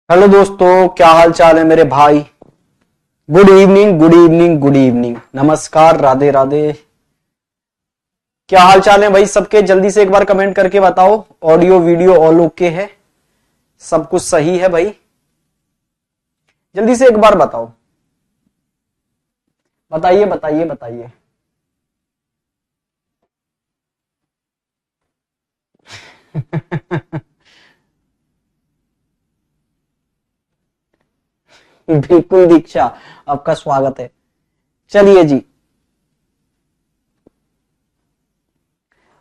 Hello दोस्तों, क्या हाल चाल है मेरे भाई। Good evening, good evening, good evening, नमस्कार, राधे राधे। क्या हाल चाल है भाई सबके? जल्दी से एक बार कमेंट करके बताओ। ऑडियो वीडियो ऑल ओके है? सब कुछ सही है भाई? जल्दी से एक बार बताओ। बताइए बताइए बताइए। बिल्कुल दीक्षा, आपका स्वागत है। चलिए जी,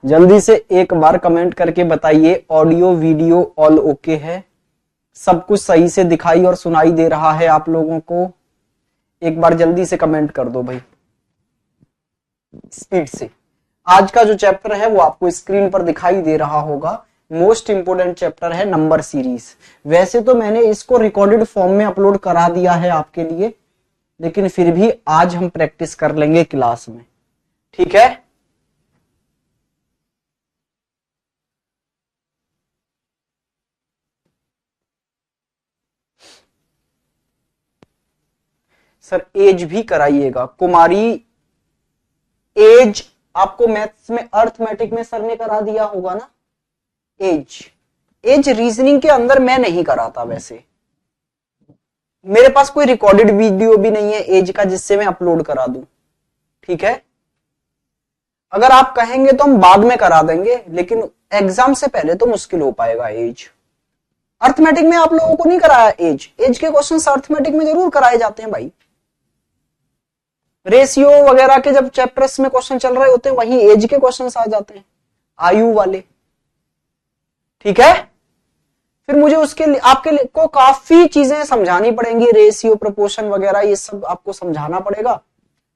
जल्दी से एक बार कमेंट करके बताइए ऑडियो वीडियो ऑल ओके है? सब कुछ सही से दिखाई और सुनाई दे रहा है आप लोगों को? एक बार जल्दी से कमेंट कर दो भाई, स्पीड से। आज का जो चैप्टर है वो आपको स्क्रीन पर दिखाई दे रहा होगा। मोस्ट इंपोर्टेंट चैप्टर है नंबर सीरीज। वैसे तो मैंने इसको रिकॉर्डेड फॉर्म में अपलोड करा दिया है आपके लिए, लेकिन फिर भी आज हम प्रैक्टिस कर लेंगे क्लास में, ठीक है? सर एज भी कराइएगा कुमारी। एज आपको मैथ्स में अर्थमेटिक में सर ने करा दिया होगा ना। एज एज रीजनिंग के अंदर मैं नहीं कराता। वैसे मेरे पास कोई रिकॉर्डेड वीडियो भी नहीं है एज का जिससे मैं अपलोड करा दूं, ठीक है? अगर आप कहेंगे तो हम बाद में करा देंगे, लेकिन एग्जाम से पहले तो मुश्किल हो पाएगा एज। अर्थमेटिक में आप लोगों को नहीं कराया एज? एज के क्वेश्चंस अर्थमेटिक में जरूर कराए जाते हैं भाई। रेशियो वगैरह के जब चैप्टर्स में क्वेश्चन चल रहे होते हैं वहीं एज के क्वेश्चंस आ जाते हैं, आयु वाले, ठीक है? फिर मुझे उसके लिए आपके लिए को काफी चीजें समझानी पड़ेंगी, रेशियो प्रोपोर्शन वगैरह ये सब आपको समझाना पड़ेगा।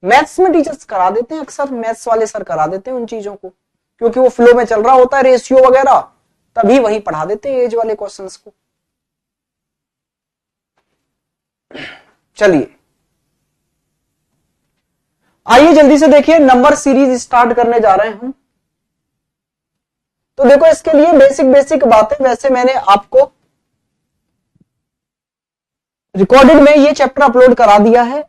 मैथ्स में टीचर्स करा देते हैं, अक्सर मैथ्स वाले सर करा देते हैं उन चीजों को, क्योंकि वो फ्लो में चल रहा होता है रेशियो वगैरह, तभी वही पढ़ा देते हैं एज वाले क्वेश्चंस को। चलिए आइए जल्दी से देखिए, नंबर सीरीज स्टार्ट करने जा रहे हैं हम। तो देखो इसके लिए बेसिक बेसिक बातें वैसे मैंने आपको रिकॉर्डेड में ये चैप्टर अपलोड करा दिया है,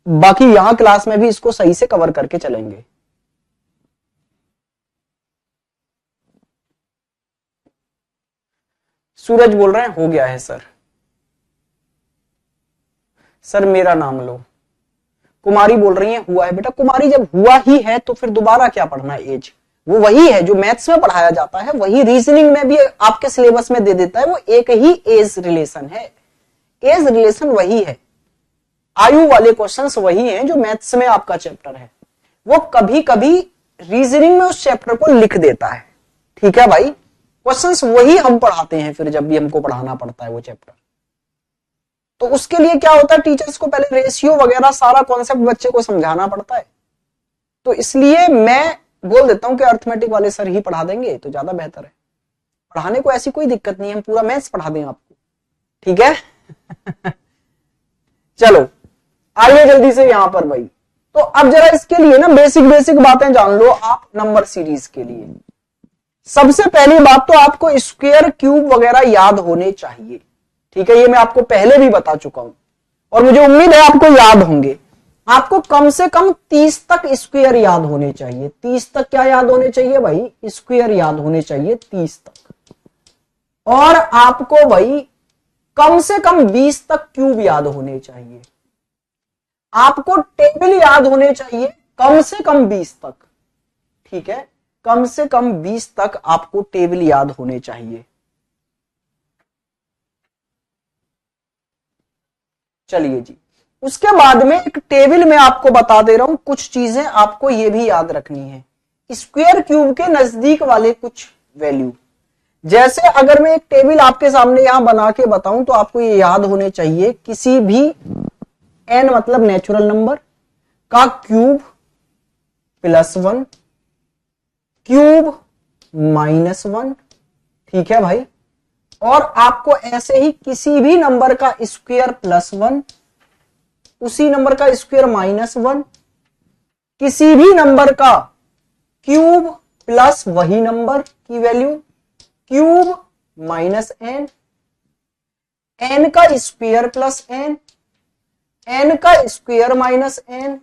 बाकी यहां क्लास में भी इसको सही से कवर करके चलेंगे। सूरज बोल रहे हैं हो गया है सर। सर मेरा नाम लो। कुमारी बोल रही है हुआ है। बेटा कुमारी जब हुआ ही है तो फिर दोबारा क्या पढ़ना है? एज वो वही है जो मैथ्स में पढ़ाया जाता है, वही रीजनिंग में भी आपके सिलेबस में दे देता है, वो एक ही एज रिलेशन है। एज रिलेशन वही है, आयु वाले क्वेश्चंस वही हैं जो मैथ्स में आपका चैप्टर है। वो कभी कभी रीजनिंग में उस चैप्टर को लिख देता है, ठीक है भाई? क्वेश्चंस वही हम पढ़ाते हैं फिर जब भी हमको पढ़ाना पड़ता है वो चैप्टर। तो उसके लिए क्या होता है, टीचर्स को पहले रेशियो वगैरह सारा कॉन्सेप्ट बच्चे को समझाना पड़ता है। तो इसलिए मैं बोल देता हूं कि अर्थमेटिक वाले सर ही पढ़ा देंगे तो ज्यादा बेहतर है। पढ़ाने को ऐसी कोई दिक्कत नहीं है, हम पूरा मैथ्स पढ़ा दें आपको, ठीक है? चलो आइए जल्दी से यहां पर भाई। तो अब जरा इसके लिए ना बेसिक बेसिक बातें जान लो आप नंबर सीरीज के लिए। सबसे पहली बात तो आपको स्क्वायर क्यूब वगैरह याद होने चाहिए, ठीक है? ये मैं आपको पहले भी बता चुका हूं और मुझे उम्मीद है आपको याद होंगे। आपको कम से कम 30 तक स्क्वायर याद होने चाहिए। 30 तक क्या याद होने चाहिए भाई? स्क्वायर याद होने चाहिए 30 तक। और आपको भाई कम से कम 20 तक क्यूब याद होने चाहिए। आपको टेबल याद होने चाहिए कम से कम 20 तक, ठीक है? कम से कम 20 तक आपको टेबल याद होने चाहिए। चलिए जी, उसके बाद में एक टेबल में आपको बता दे रहा हूं, कुछ चीजें आपको ये भी याद रखनी है। स्क्वायर क्यूब के नजदीक वाले कुछ वैल्यू, जैसे अगर मैं एक टेबल आपके सामने यहां बना के बताऊं तो आपको ये याद होने चाहिए, किसी भी n मतलब नेचुरल नंबर का क्यूब +1, क्यूब -1, ठीक है भाई? और आपको ऐसे ही किसी भी नंबर का स्क्वायर +1, उसी नंबर का स्क्वायर -1, किसी भी नंबर का क्यूब प्लस वही नंबर की वैल्यू, क्यूब -n, एन का स्क्वायर प्लस एन, एन का स्क्वायर माइनस एन,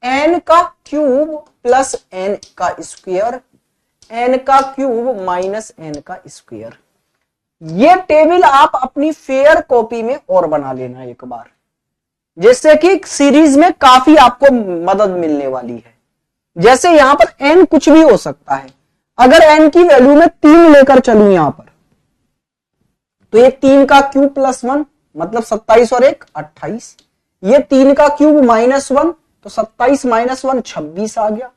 एन का क्यूब प्लस एन का स्क्वायर, एन का क्यूब माइनस एन का स्क्वायर। ये टेबल आप अपनी फेयर कॉपी में और बना लेना एक बार, जिससे कि सीरीज में काफी आपको मदद मिलने वाली है। जैसे यहां पर एन कुछ भी हो सकता है, अगर एन की वैल्यू में 3 लेकर चलूं यहां पर, तो ये 3 का क्यूब प्लस 1 मतलब 27 और 1 28, ये 3 का क्यूब माइनस 1 तो 27 माइनस 1 26 आ गया,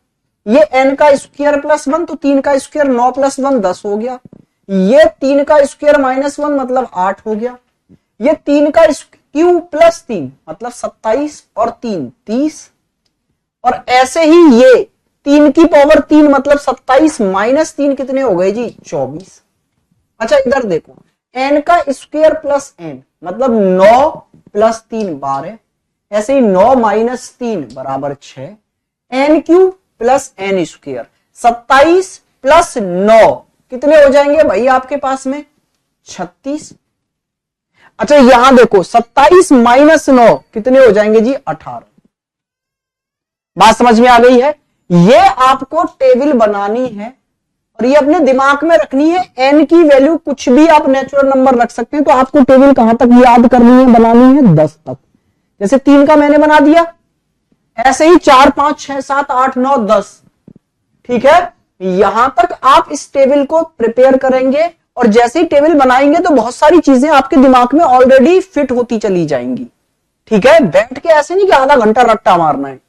ये n का स्क्वायर प्लस 1 तो 3 का स्क्वायर 9 प्लस 1 10 हो गया, ये 3 का स्क्वायर माइनस 1 मतलब 8 हो गया, ये 3 का क्यूब प्लस 3 मतलब 27 और 3 30, और ऐसे ही ये 3 की पावर 3 मतलब 27 माइनस 3 कितने हो गए जी 24। अच्छा इधर देखो, n का स्क्वायर प्लस n मतलब 9 प्लस 3 12, ऐसे ही 9 माइनस 3 बराबर 6, n cube plus n square 27 plus 9 कितने हो जाएंगे भाई आपके पास में 36। अच्छा यहां देखो 27 माइनस 9 कितने हो जाएंगे जी 18। बात समझ में आ गई है? ये आपको टेबल बनानी है और ये अपने दिमाग में रखनी है। एन की वैल्यू कुछ भी आप नेचुरल नंबर रख सकते हैं, तो आपको टेबल कहां तक याद करनी है, बनानी है 10 तक। जैसे 3 का मैंने बना दिया, ऐसे ही 4 5 6 7 8 9 10, ठीक है। यहां तक आप इस टेबल को प्रिपेयर करेंगे और जैसे ही टेबल बनाएंगे तो बहुत सारी चीजें आपके दिमाग में ऑलरेडी फिट होती चली जाएंगी, ठीक है। बैठ के ऐसे नहीं कि आधा घंटा रट्टा मारना है।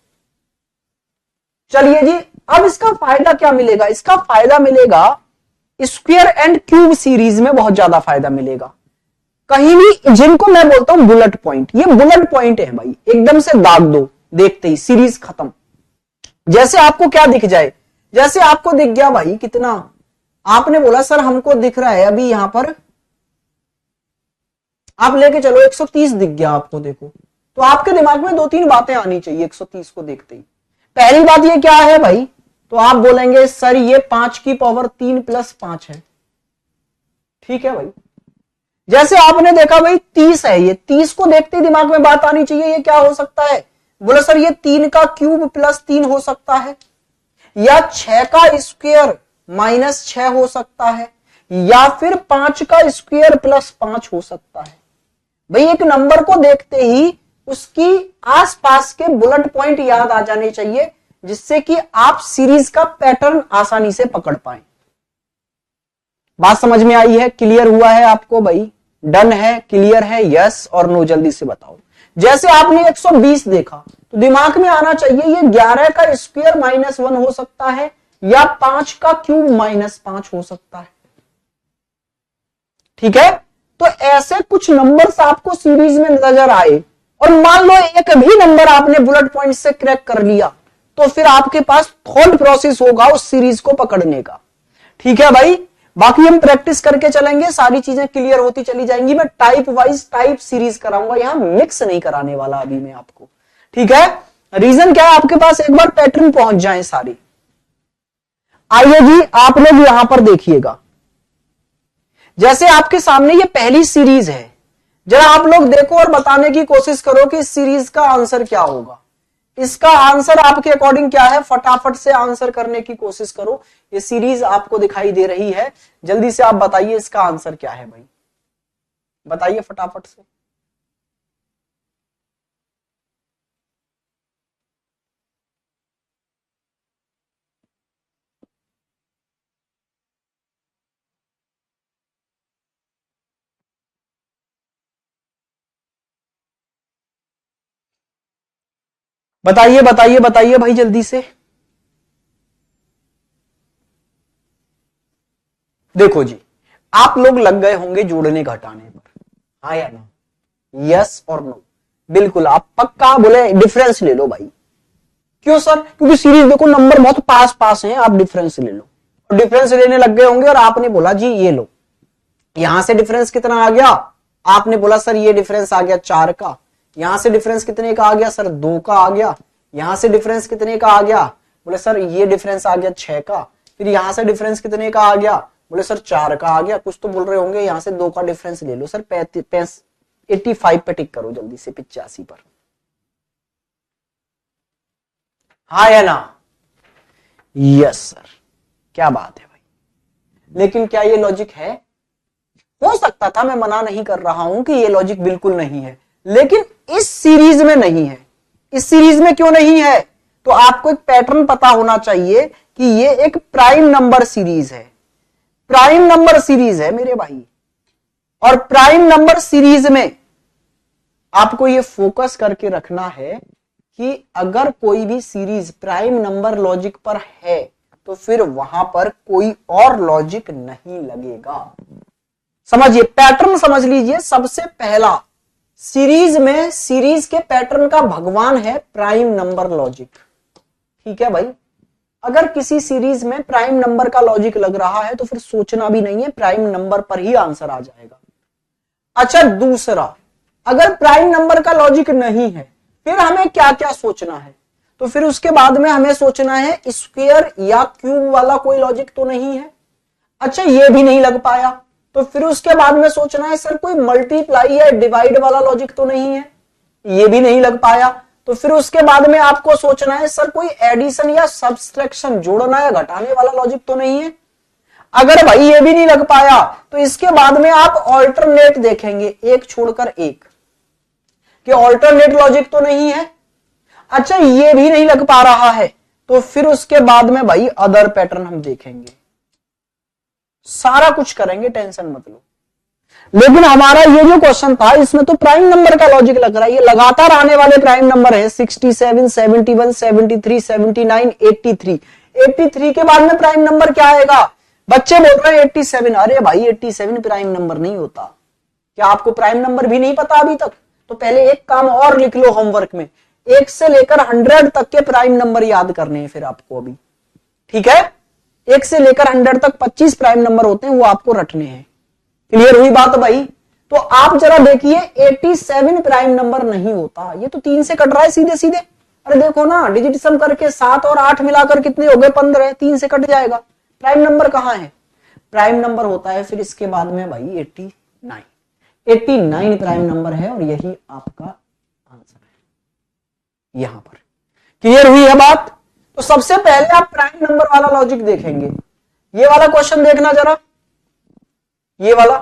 चलिए जी, अब इसका फायदा क्या मिलेगा? इसका फायदा मिलेगा स्क्वायर एंड क्यूब सीरीज में बहुत ज्यादा फायदा मिलेगा। कहीं भी जिनको मैं बोलता हूं बुलेट पॉइंट, ये बुलेट पॉइंट है भाई, एकदम से दाग दो, देखते ही सीरीज खत्म। जैसे आपको क्या दिख जाए, जैसे आपको दिख गया भाई कितना, आपने बोला सर हमको दिख रहा है अभी यहां पर, आप लेके चलो 130 दिख गया आपको, देखो तो आपके दिमाग में 2-3 बातें आनी चाहिए 130 को देखते ही। पहली बात ये क्या है भाई, तो आप बोलेंगे सर ये 5 की पावर 3 प्लस 5 है, ठीक है भाई। जैसे आपने देखा भाई 30 है, ये 30 को देखते ही दिमाग में बात आनी चाहिए ये क्या हो सकता है, बोले सर ये 3 का क्यूब प्लस 3 हो सकता है, या 6 का स्क्वायर माइनस 6 हो सकता है, या फिर 5 का स्क्वायर प्लस 5 हो सकता है। भाई एक नंबर को देखते ही उसकी आसपास के बुलेट पॉइंट याद आ जाने चाहिए, जिससे कि आप सीरीज का पैटर्न आसानी से पकड़ पाए। बात समझ में आई है? क्लियर हुआ है आपको भाई? डन है, क्लियर है, यस और नो, जल्दी से बताओ। जैसे आपने 120 देखा तो दिमाग में आना चाहिए ये 11 का स्क्वायर माइनस 1 हो सकता है, या 5 का क्यूब माइनस 5 हो सकता है, ठीक है। तो ऐसे कुछ नंबर्स आपको सीरीज में नजर आए और मान लो एक भी नंबर आपने बुलेट पॉइंट से क्रैक कर लिया, तो फिर आपके पास थॉट प्रोसेस होगा उस सीरीज को पकड़ने का, ठीक है भाई। बाकी हम प्रैक्टिस करके चलेंगे, सारी चीजें क्लियर होती चली जाएंगी। मैं टाइप वाइज टाइप सीरीज कराऊंगा, यहां मिक्स नहीं कराने वाला अभी मैं आपको, ठीक है। रीजन क्या है, आपके पास एक बार पैटर्न पहुंच जाए सारी। आइए जी, आप लोग यहां पर देखिएगा, जैसे आपके सामने ये पहली सीरीज है, जरा आप लोग देखो और बताने की कोशिश करो कि इस सीरीज का आंसर क्या होगा। इसका आंसर आपके अकॉर्डिंग क्या है, फटाफट से आंसर करने की कोशिश करो। ये सीरीज आपको दिखाई दे रही है, जल्दी से आप बताइए इसका आंसर क्या है भाई, बताइए फटाफट से। बताइए बताइए बताइए भाई जल्दी से। देखो जी, आप लोग लग गए होंगे जोड़ने घटाने पर, हाँ या ना, यस और नो। बिल्कुल आप पक्का बोले डिफरेंस ले लो भाई। क्यों सर? क्योंकि सीरीज देखो नंबर बहुत पास पास हैं, आप डिफरेंस ले लो। और डिफरेंस लेने लग गए होंगे और आपने बोला जी ये लो, यहां से डिफरेंस कितना आ गया, आपने बोला सर ये डिफरेंस आ गया 4 का, यहां से डिफरेंस कितने का आ गया सर 2 का आ गया, यहां से डिफरेंस कितने का आ गया, बोले सर ये डिफरेंस आ गया 6 का, फिर यहां से डिफरेंस कितने का आ गया, बोले सर 4 का आ गया, कुछ तो बोल रहे होंगे यहां से 2 का डिफरेंस ले लो सर। 85 पे टिक करो जल्दी से, 85 पर। हाँ या ना? यस सर, क्या बात है भाई। लेकिन क्या ये लॉजिक है? हो सकता था, मैं मना नहीं कर रहा हूं कि ये लॉजिक बिल्कुल नहीं है, लेकिन इस सीरीज में नहीं है। इस सीरीज में क्यों नहीं है? तो आपको एक पैटर्न पता होना चाहिए कि ये एक प्राइम नंबर सीरीज है। प्राइम नंबर सीरीज है मेरे भाई, और प्राइम नंबर सीरीज में आपको ये फोकस करके रखना है कि अगर कोई भी सीरीज प्राइम नंबर लॉजिक पर है तो फिर वहां पर कोई और लॉजिक नहीं लगेगा। समझिए, पैटर्न समझ लीजिए। सबसे पहला, सीरीज में सीरीज के पैटर्न का भगवान है प्राइम नंबर लॉजिक। ठीक है भाई, अगर किसी सीरीज में प्राइम नंबर का लॉजिक लग रहा है तो फिर सोचना भी नहीं है, प्राइम नंबर पर ही आंसर आ जाएगा। अच्छा, दूसरा, अगर प्राइम नंबर का लॉजिक नहीं है फिर हमें क्या क्या सोचना है? तो फिर उसके बाद में हमें सोचना है स्क्वायर या क्यूब वाला कोई लॉजिक तो नहीं है। अच्छा, ये भी नहीं लग पाया तो फिर उसके बाद में सोचना है सर कोई मल्टीप्लाई या डिवाइड वाला लॉजिक तो नहीं है। ये भी नहीं लग पाया तो फिर उसके बाद में आपको सोचना है सर कोई एडिशन या सब्सट्रैक्शन, जोड़ना या घटाने वाला लॉजिक तो नहीं है। अगर भाई ये भी नहीं लग पाया तो इसके बाद में आप ऑल्टरनेट देखेंगे, एक छोड़कर एक, कि ऑल्टरनेट लॉजिक तो नहीं है। अच्छा, ये भी नहीं लग पा रहा है तो फिर उसके बाद में भाई अदर पैटर्न हम देखेंगे, सारा कुछ करेंगे, टेंशन मत लो। लेकिन हमारा ये जो क्वेश्चन था इसमें तो प्राइम नंबर का लॉजिक लग रहा है। ये लगातार आने वाले प्राइम नंबर है, 67, 71, 73, 79, 83। 83 के बाद में प्राइम नंबर क्या आएगा? बच्चे बोल रहे हैं 87। अरे भाई 87 प्राइम नंबर नहीं होता। क्या आपको प्राइम नंबर भी नहीं पता अभी तक? तो पहले एक काम और लिख लो होमवर्क में, 1 से लेकर 100 तक के प्राइम नंबर याद करने हैं फिर आपको अभी। ठीक है, 1 से लेकर 100 तक 25 प्राइम नंबर होते हैं, वो आपको रटने हैं। क्लियर हुई बात भाई? तो आप जरा देखिए, 87 प्राइम नंबर नहीं होता। ये तो 3 से कट रहा है सीधे सीधे। अरे देखो ना, डिजिट सम करके 7 और 8 मिलाकर कितने हो गए? 15। 3 से कट जाएगा। प्राइम नंबर कहां है? प्राइम नंबर होता है फिर इसके बाद में भाई 89। 89 प्राइम नंबर है और यही आपका आंसर है यहां पर। क्लियर हुई है बात? तो सबसे पहले आप प्राइम नंबर वाला लॉजिक देखेंगे। ये वाला क्वेश्चन देखना जरा, ये वाला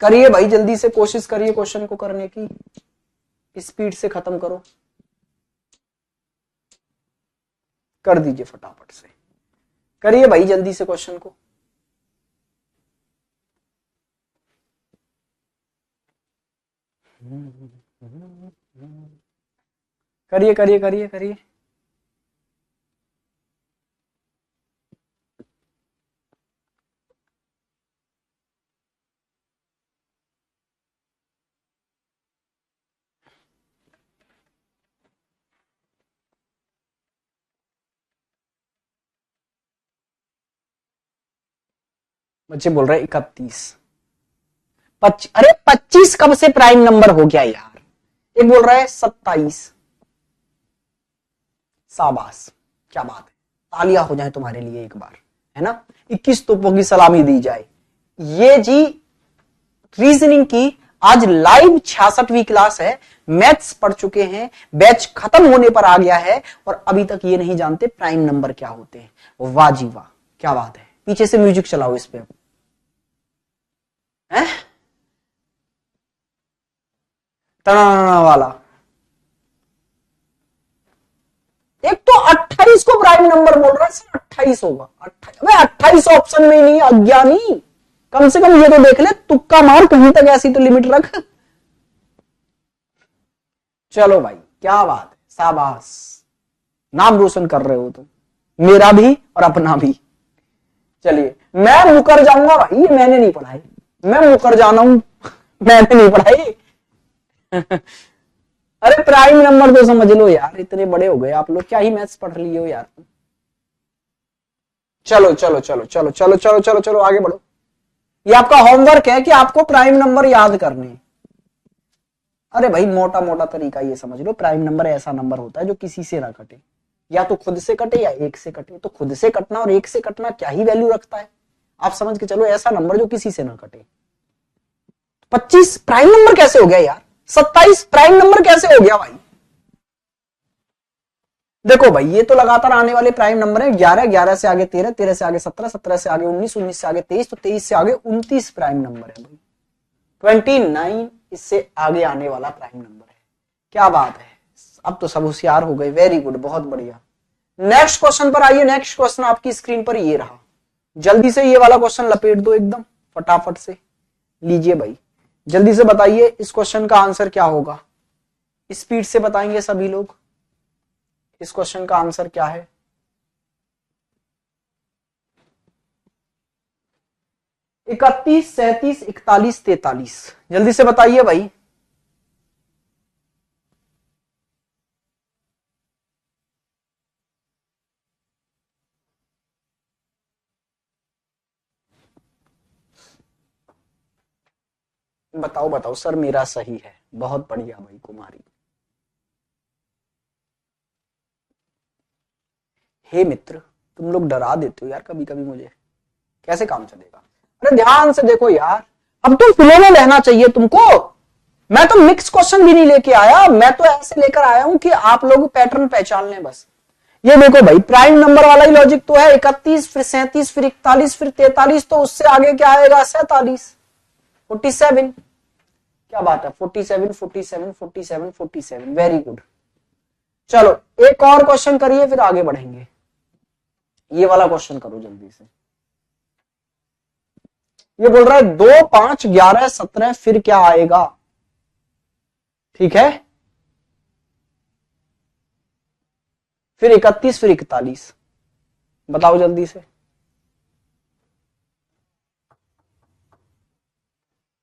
करिए भाई, जल्दी से कोशिश करिए क्वेश्चन को करने की, स्पीड से खत्म करो, कर दीजिए फटाफट से, करिए भाई जल्दी से क्वेश्चन को। करिए करिए करिए करिए। बच्चे बोल रहे हैं 31। अरे 25 कब से प्राइम नंबर हो गया यार? एक बोल रहा है 27। शाबाश, क्या बात है, तालियां हो जाए तुम्हारे लिए एक बार, है ना। 21 तोपों की सलामी दी जाए। ये जी रीजनिंग की आज लाइव 66वीं क्लास है। मैथ्स पढ़ चुके हैं, बैच खत्म होने पर आ गया है और अभी तक ये नहीं जानते प्राइम नंबर क्या होते हैं। वाह जी वाह, क्या बात है। पीछे से म्यूजिक चलाओ इस पे, है तना वाला। एक तो 28 को प्राइम नंबर बोल रहा है, 28 होगा। 28 ऑप्शन में नहीं, अज्ञानी। कम से कम ये तो देख ले, तुक्का मार कहीं तक, ऐसी तो लिमिट रख। चलो भाई, क्या बात है, शाबाश, नाम रोशन कर रहे हो तुम, मेरा भी और अपना भी। चलिए, मैं मुकर जाऊंगा भाई, ये मैंने नहीं पढ़ाई, मैं मुकर जाना हूं, मैंने नहीं पढ़ाई। अरे प्राइम नंबर तो समझ लो यार, इतने बड़े हो गए आप लोग, क्या ही मैथ्स पढ़ लिए हो यार। चलो चलो चलो चलो चलो चलो चलो चलो आगे बढ़ो। ये आपका होमवर्क है कि आपको प्राइम नंबर याद करने। अरे भाई मोटा मोटा तरीका ये समझ लो, प्राइम नंबर ऐसा नंबर होता है जो किसी से ना कटे। या तो खुद से कटे या एक से कटे। तो खुद से कटना और एक से कटना क्या ही वैल्यू रखता है, आप समझ के चलो, ऐसा नंबर जो किसी से ना कटे। 25 प्राइम नंबर कैसे हो गया यार, 27 प्राइम नंबर कैसे हो गया भाई। देखो भाई ये तो लगातार आने वाले प्राइम नंबर है, 11, 11 से आगे 13, 13 से आगे 17, 17 से आगे 19, 19 से आगे 23, तो 23 से आगे 29 प्राइम नंबर है भाई। 29 इससे आगे आने वाला प्राइम नंबर है। क्या बात है, अब तो सब होशियार हो गए, वेरी गुड, बहुत बढ़िया। नेक्स्ट क्वेश्चन पर आइए। नेक्स्ट क्वेश्चन आपकी स्क्रीन पर ये रहा, जल्दी से ये वाला क्वेश्चन लपेट दो एकदम फटाफट से। लीजिए भाई जल्दी से बताइए इस क्वेश्चन का आंसर क्या होगा, स्पीड से बताएंगे सभी लोग। इस क्वेश्चन का आंसर क्या है? इकतीस, 37, 41, 43, जल्दी से बताइए भाई। बताओ बताओ सर मेरा सही है, बहुत बढ़िया भाई कुमारी। हे मित्र तुम लोग डरा देते हो यार कभी कभी मुझे, कैसे काम चलेगा। अरे ध्यान से देखो यार, अब तो फ्लो में रहना चाहिए तुमको। मैं तो मिक्स क्वेश्चन भी नहीं लेके आया, मैं तो ऐसे लेकर आया हूं कि आप लोग पैटर्न पहचान लें बस। ये देखो भाई प्राइम नंबर वाला ही लॉजिक तो है, 31, फिर 37, फिर 41, फिर 43, तो उससे आगे क्या आएगा 47, 47। क्या बात है, 47, 47, 47, 47, वेरी गुड। चलो एक और क्वेश्चन करिए फिर आगे बढ़ेंगे। ये वाला क्वेश्चन करो जल्दी से। ये बोल रहा है 2, 5, 11, 17, फिर क्या आएगा, ठीक है, फिर 31, फिर 41, बताओ जल्दी से,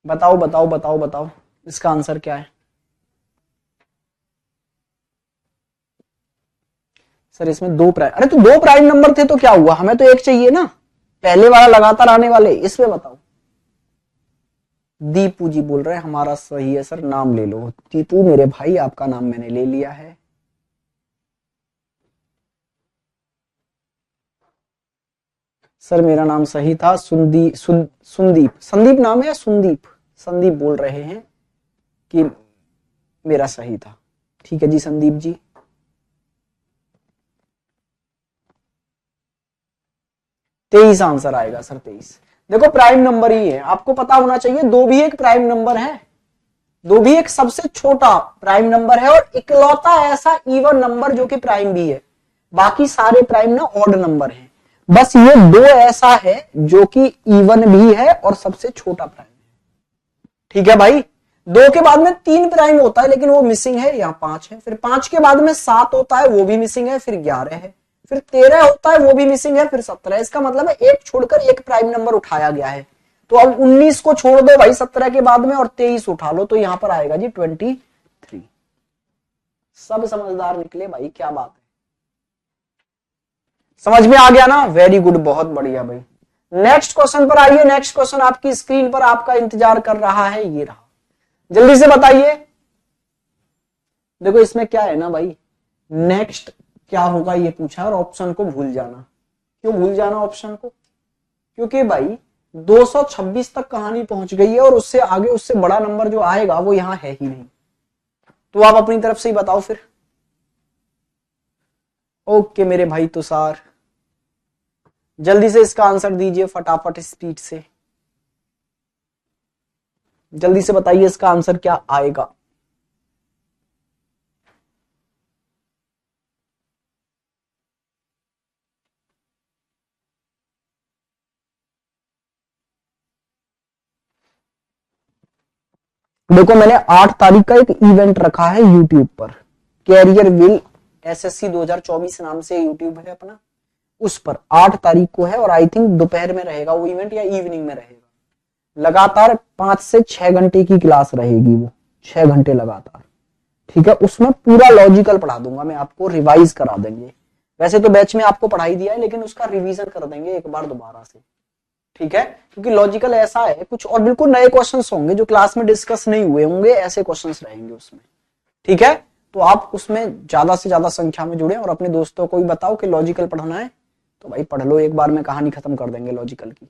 बताओ बताओ बताओ बताओ इसका आंसर क्या है। सर इसमें दो प्राइम, अरे तो दो प्राइम नंबर थे तो क्या हुआ, हमें तो एक चाहिए ना, पहले वाला लगातार आने वाले, इसमें बताओ। दीपू जी बोल रहे हैं हमारा सही है सर, नाम ले लो। दीपू मेरे भाई आपका नाम मैंने ले लिया है। सर मेरा नाम सही था, सुंदीप, संदीप नाम है या सुंदीप, संदीप बोल रहे हैं कि मेरा सही था। ठीक है जी संदीप जी। तेईस आंसर आएगा सर, 23। देखो प्राइम नंबर ही है, आपको पता होना चाहिए, दो भी एक प्राइम नंबर है, दो भी एक सबसे छोटा प्राइम नंबर है और इकलौता ऐसा इवन नंबर जो कि प्राइम भी है, बाकी सारे प्राइम ना ऑड नंबर हैं, बस ये दो ऐसा है जो कि इवन भी है और सबसे छोटा प्राइम है। ठीक है भाई, दो के बाद में 3 प्राइम होता है लेकिन वो मिसिंग है, यहाँ 5 है, फिर 5 के बाद में 7 होता है वो भी मिसिंग है, फिर 11 है, फिर 13 होता है वो भी मिसिंग है, फिर 17। इसका मतलब है एक छोड़कर एक प्राइम नंबर उठाया गया है। तो अब 19 को छोड़ दो भाई 17 के बाद में और 23 उठा लो, तो यहां पर आएगा जी 23। सब समझदार निकले भाई, क्या बात है, समझ में आ गया ना, वेरी गुड, बहुत बढ़िया भाई। नेक्स्ट क्वेश्चन पर आइए। नेक्स्ट क्वेश्चन आपकी स्क्रीन पर आपका इंतजार कर रहा है, ये रहा, जल्दी से बताइए। देखो इसमें क्या है ना भाई, नेक्स्ट क्या होगा ये पूछा और ऑप्शन को भूल जाना। क्यों भूल जाना ऑप्शन को, क्योंकि भाई 226 तक कहानी पहुंच गई है और उससे आगे उससे बड़ा नंबर जो आएगा वो यहां है ही नहीं। तो आप अपनी तरफ से ही बताओ फिर। ओके मेरे भाई तुषार, जल्दी से इसका आंसर दीजिए फटाफट स्पीड से, जल्दी से बताइए इसका आंसर क्या आएगा। देखो मैंने 8 तारीख का एक इवेंट रखा है यूट्यूब पर, कैरियर विल एसएससी 2024 नाम से यूट्यूब है अपना, उस पर 8 तारीख को है और आई थिंक दोपहर में रहेगा वो इवेंट या इवनिंग में रहेगा। लगातार 5 से 6 घंटे की क्लास रहेगी वो, 6 घंटे लगातार, ठीक है। उसमें पूरा लॉजिकल पढ़ा दूंगा मैं आपको, रिवाइज करा देंगे। वैसे तो बैच में आपको पढ़ाई दिया है लेकिन उसका रिवीजन कर देंगे एक बार दोबारा से, ठीक है, क्योंकि लॉजिकल ऐसा है कुछ और बिल्कुल नए क्वेश्चंस होंगे जो क्लास में डिस्कस नहीं हुए होंगे, ऐसे क्वेश्चंस रहेंगे उसमें, ठीक है। तो आप उसमें ज्यादा से ज्यादा संख्या में जुड़े और अपने दोस्तों को भी बताओ कि लॉजिकल पढ़ना है तो भाई पढ़ लो, एक बार में कहानी खत्म कर देंगे लॉजिकल की।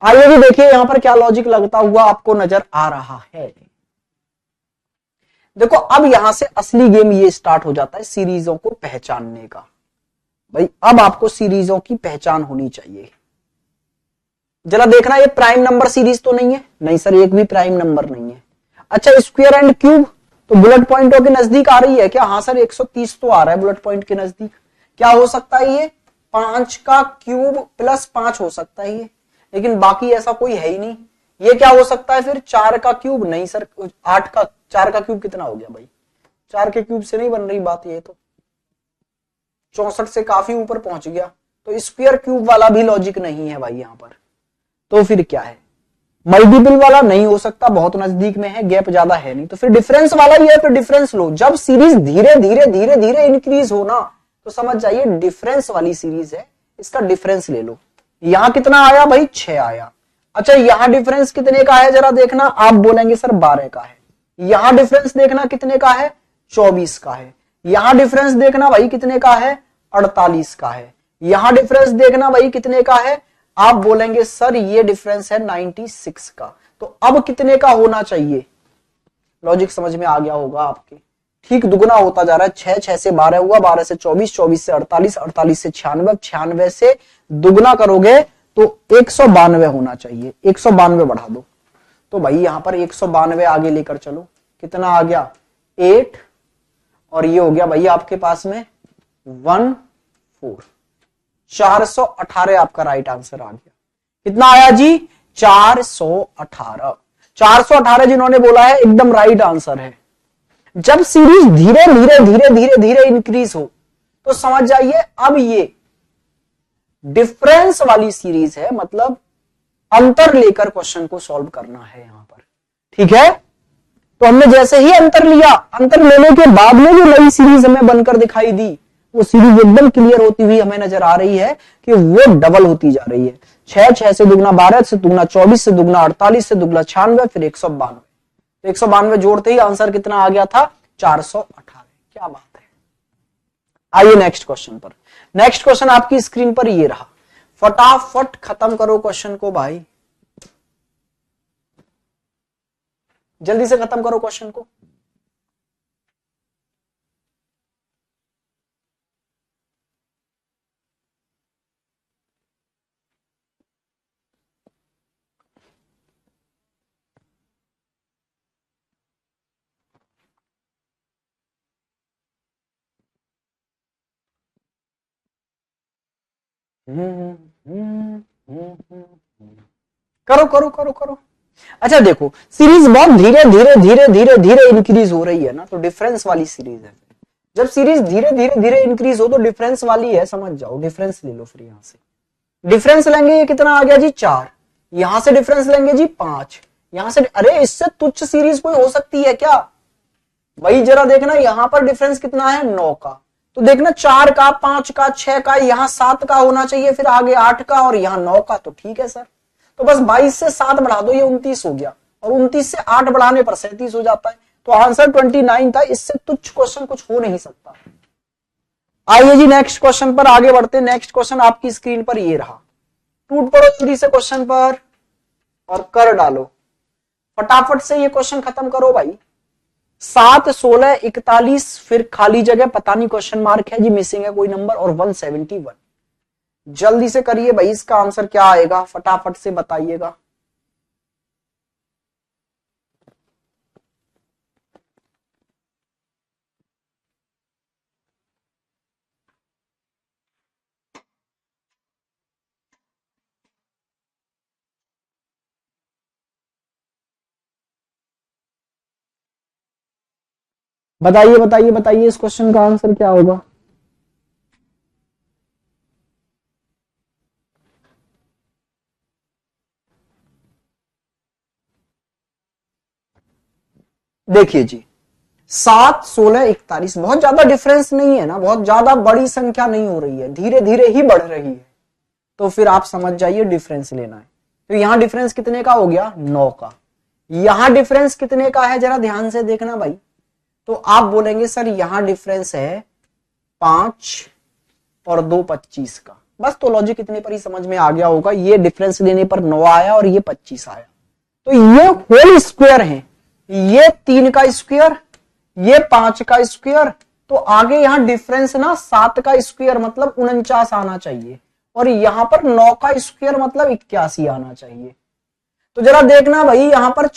आइए भी देखिए यहां पर क्या लॉजिक लगता हुआ आपको नजर आ रहा है। देखो अब यहां से असली गेम ये स्टार्ट हो जाता है सीरीजों को पहचानने का। भाई अब आपको सीरीजों की पहचान होनी चाहिए। जरा देखना ये प्राइम नंबर सीरीज तो नहीं है, नहीं सर एक भी प्राइम नंबर नहीं है। अच्छा स्क्वायर एंड क्यूब तो बुलेट पॉइंटों के नजदीक आ रही है क्या? हाँ सर 130 तो आ रहा है बुलेट पॉइंट के नजदीक। क्या हो सकता है ये? 5 का क्यूब प्लस 5 हो सकता है ये, लेकिन बाकी ऐसा कोई है ही नहीं। ये क्या हो सकता है फिर? 4 का क्यूब? नहीं सर 8 का, 4 का क्यूब कितना हो गया भाई? 4 के क्यूब से नहीं बन रही बात, ये तो 64 से काफी ऊपर पहुंच गया। तो स्क्वायर क्यूब वाला भी लॉजिक नहीं है भाई यहां पर। तो फिर क्या है? मल्टीपल वाला नहीं हो सकता, बहुत नजदीक में है, गैप ज्यादा है नहीं। तो फिर डिफरेंस वाला ही है, फिर डिफरेंस लो। जब सीरीज धीरे धीरे धीरे धीरे इंक्रीज हो ना तो समझ जाइए डिफरेंस वाली सीरीज है, इसका डिफरेंस ले लो। यहां कितना आया भाई? 6 आया। अच्छा यहां डिफरेंस कितने का है जरा देखना, आप बोलेंगे सर 12 का है। यहां डिफरेंस देखना कितने का है? 24 का है। यहां डिफरेंस देखना भाई कितने का है? 48 का है। यहां डिफरेंस देखना भाई कितने का है? आप बोलेंगे सर ये डिफरेंस है 96 का। तो अब कितने का होना चाहिए? लॉजिक समझ में आ गया होगा आपके। ठीक दुगना होता जा रहा है। 6 6 से 12 हुआ, 12 से 24, 24 से 48, 48 से 96, 96 से दुगना करोगे तो 192 होना चाहिए। 192 बढ़ा दो तो भाई यहां पर 192 आगे लेकर चलो, कितना आ गया? 8 और ये हो गया भाई आपके पास में 1 4। 418 आपका राइट आंसर आ गया। कितना आया जी? 418। 418 जिन्होंने बोला है एकदम राइट आंसर है। जब सीरीज धीरे धीरे धीरे धीरे धीरे इंक्रीज हो तो समझ जाइए अब ये डिफरेंस वाली सीरीज है, मतलब अंतर लेकर क्वेश्चन को सॉल्व करना है यहां पर। ठीक है, तो हमने जैसे ही अंतर लिया, अंतर लेने के बाद में जो नई सीरीज हमें बनकर दिखाई दी वो सीरीज एकदम क्लियर होती हुई हमें नजर आ रही है कि वो डबल होती जा रही है। 6 6 से दुगना 12 से दुगना 24 से दुगना 48 से दुगना 96 फिर 192। तो 192 जोड़ते ही आंसर कितना आ गया था? 418। क्या बात है। आइए नेक्स्ट क्वेश्चन पर। नेक्स्ट क्वेश्चन आपकी स्क्रीन पर ये रहा। फटाफट खत्म करो क्वेश्चन को भाई, जल्दी से खत्म करो क्वेश्चन को। करो करो करो करो। अच्छा देखो सीरीज बहुत धीरे धीरे धीरे धीरे धीरे इंक्रीज हो रही है ना, तो डिफरेंस वाली सीरीज है। जब सीरीज धीरे धीरे धीरे इंक्रीज हो तो डिफरेंस वाली है, समझ जाओ। डिफरेंस ले लो फिर यहां से। डिफरेंस लेंगे ये कितना आ गया जी? 4। यहां से डिफरेंस लेंगे जी 5। यहां से, अरे इससे तुच्छ सीरीज कोई हो सकती है क्या? वही जरा देखना यहां पर डिफरेंस कितना है? 9 का। तो देखना 4 का, 5 का, 6 का, यहां 7 का होना चाहिए, फिर आगे 8 का और यहां 9 का। तो ठीक है सर, तो बस 22 से 7 बढ़ा दो, ये 29 हो गया, और 29 से 8 बढ़ाने पर 37 हो जाता है। तो आंसर 29 था। इससे तुच्छ क्वेश्चन कुछ हो नहीं सकता। आइए जी नेक्स्ट क्वेश्चन पर आगे बढ़ते हैं। नेक्स्ट क्वेश्चन आपकी स्क्रीन पर ये रहा। टूट पड़ो जल्दी से क्वेश्चन पर और कर डालो फटाफट से, ये क्वेश्चन खत्म करो भाई। 7 16 41 फिर खाली जगह, पता नहीं क्वेश्चन मार्क है जी, मिसिंग है कोई नंबर, और 171। जल्दी से करिए भाई, इसका आंसर क्या आएगा फटाफट से बताइएगा। बताइए बताइए बताइए, इस क्वेश्चन का आंसर क्या होगा? देखिए जी 7 16 41 बहुत ज्यादा डिफरेंस नहीं है ना, बहुत ज्यादा बड़ी संख्या नहीं हो रही है, धीरे धीरे ही बढ़ रही है। तो फिर आप समझ जाइए डिफरेंस लेना है। तो यहां डिफरेंस कितने का हो गया? 9 का। यहां डिफरेंस कितने का है जरा ध्यान से देखना भाई? तो आप बोलेंगे सर यहां डिफरेंस है 5 और 2 25 का। बस तो लॉजिक इतने पर ही समझ में आ गया होगा। ये डिफरेंस लेने पर 9 आया और ये 25 आया, तो ये होल स्क्वायर है, ये 3 का स्क्वायर, ये 5 का स्क्वायर, तो आगे यहां डिफरेंस ना 7 का स्क्वायर मतलब 49 आना चाहिए, और यहां पर 9 का स्क्वायर मतलब 81 आना चाहिए। तो जरा देखना भाई, यहां पर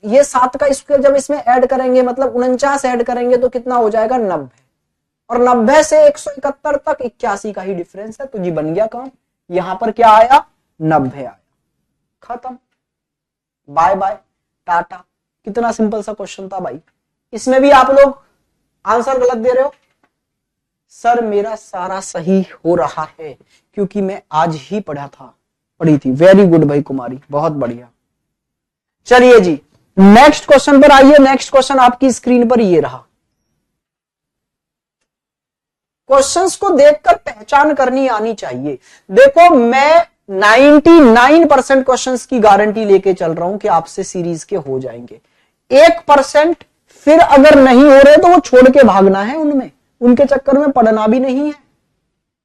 ये 7 का स्क्वायर जब इसमें ऐड करेंगे मतलब 49 ऐड करेंगे तो कितना हो जाएगा 90, और 90 से 171 तक 81 का ही डिफरेंस है। तो जी बन गया काम, यहां पर क्या आया 90 आया, खत्म, बाय बाय टाटा। कितना सिंपल सा क्वेश्चन था भाई। इसमें भी आप लोग आंसर गलत दे रहे हो। सर मेरा सारा सही हो रहा है क्योंकि मैं आज ही पढ़ी थी। वेरी गुड भाई कुमारी, बहुत बढ़िया। चलिए जी नेक्स्ट क्वेश्चन पर आइए। नेक्स्ट क्वेश्चन आपकी स्क्रीन पर ये रहा। क्वेश्चंस को देखकर पहचान करनी आनी चाहिए। देखो मैं 99% क्वेश्चंस की गारंटी लेके चल रहा हूं कि आपसे सीरीज के हो जाएंगे। 1% फिर अगर नहीं हो रहे तो वो छोड़ के भागना है, उनके चक्कर में पढ़ना भी नहीं है।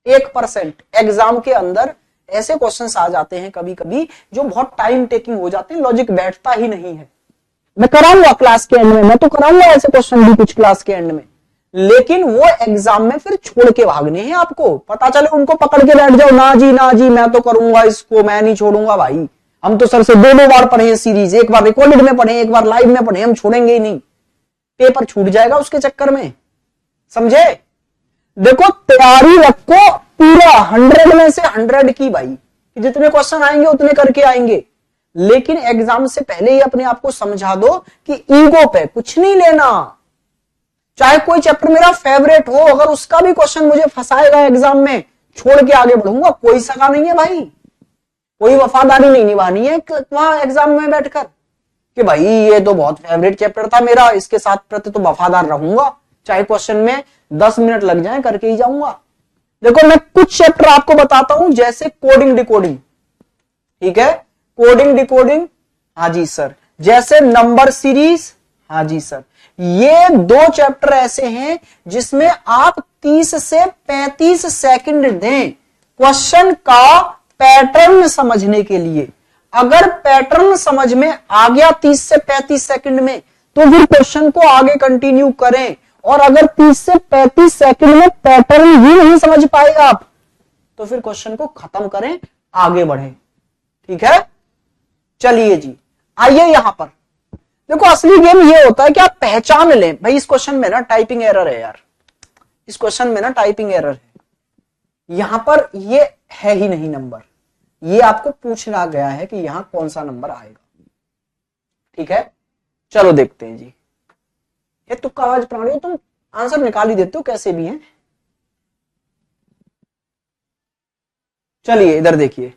1% एग्जाम के अंदर ऐसे क्वेश्चंस आ जाते हैं कभी कभी जो बहुत टाइम टेकिंग हो जाते हैं, लॉजिक बैठता ही नहीं है। मैं कराऊंगा क्लास के एंड में, मैं तो कराऊंगा ऐसे क्वेश्चन भी कुछ क्लास के एंड में, लेकिन वो एग्जाम में फिर छोड़ के भागने हैं। आपको पता चले उनको पकड़ के बैठ जाओ, ना जी मैं तो करूंगा इसको, मैं नहीं छोड़ूंगा भाई, हम तो सर से 2 बार पढ़े हैं सीरीज, एक बार रिकॉर्डेड में पढ़े, एक बार लाइव में पढ़े, हम छोड़ेंगे ही नहीं। पेपर छूट जाएगा उसके चक्कर में, समझे। देखो तैयारी रखो पूरा 100 में से 100 की भाई, जितने क्वेश्चन आएंगे उतने करके आएंगे, लेकिन एग्जाम से पहले ही अपने आप को समझा दो कि ईगो पे कुछ नहीं लेना। चाहे कोई चैप्टर मेरा फेवरेट हो, अगर उसका भी क्वेश्चन मुझे फंसाएगा एग्जाम में, छोड़ के आगे बढ़ूंगा, कोई सगा नहीं है भाई, कोई वफादारी नहीं निभानी है वहां एग्जाम में बैठकर कि भाई ये तो बहुत फेवरेट चैप्टर था मेरा, इसके साथ प्रति तो वफादार रहूंगा, चाहे क्वेश्चन में 10 मिनट लग जाए करके ही जाऊंगा। देखो मैं कुछ चैप्टर आपको बताता हूं, जैसे कोडिंग डिकोडिंग, ठीक है, कोडिंग डिकोडिंग, हाँ जी सर, जैसे नंबर सीरीज, हाँ जी सर, ये 2 चैप्टर ऐसे हैं जिसमें आप 30 से 35 सेकंड दें क्वेश्चन का पैटर्न समझने के लिए। अगर पैटर्न समझ में आ गया 30 से 35 सेकंड में, तो फिर क्वेश्चन को आगे कंटिन्यू करें, और अगर 30 से 35 सेकंड में पैटर्न ही नहीं समझ पाए आप, तो फिर क्वेश्चन को खत्म करें, आगे बढ़ें, ठीक है। चलिए जी आइए यहां पर देखो, असली गेम ये होता है कि आप पहचान लें भाई, इस क्वेश्चन में ना टाइपिंग एरर है यार, इस क्वेश्चन में ना टाइपिंग एरर है, यहां पर ये है ही नहीं नंबर, ये आपको पूछना गया है कि यहां कौन सा नंबर आएगा, ठीक है। चलो देखते हैं जी। ये तुक्का आवाज प्राणी, तुम आंसर निकाल ही देते हो कैसे भी हैं। चलिए इधर देखिए,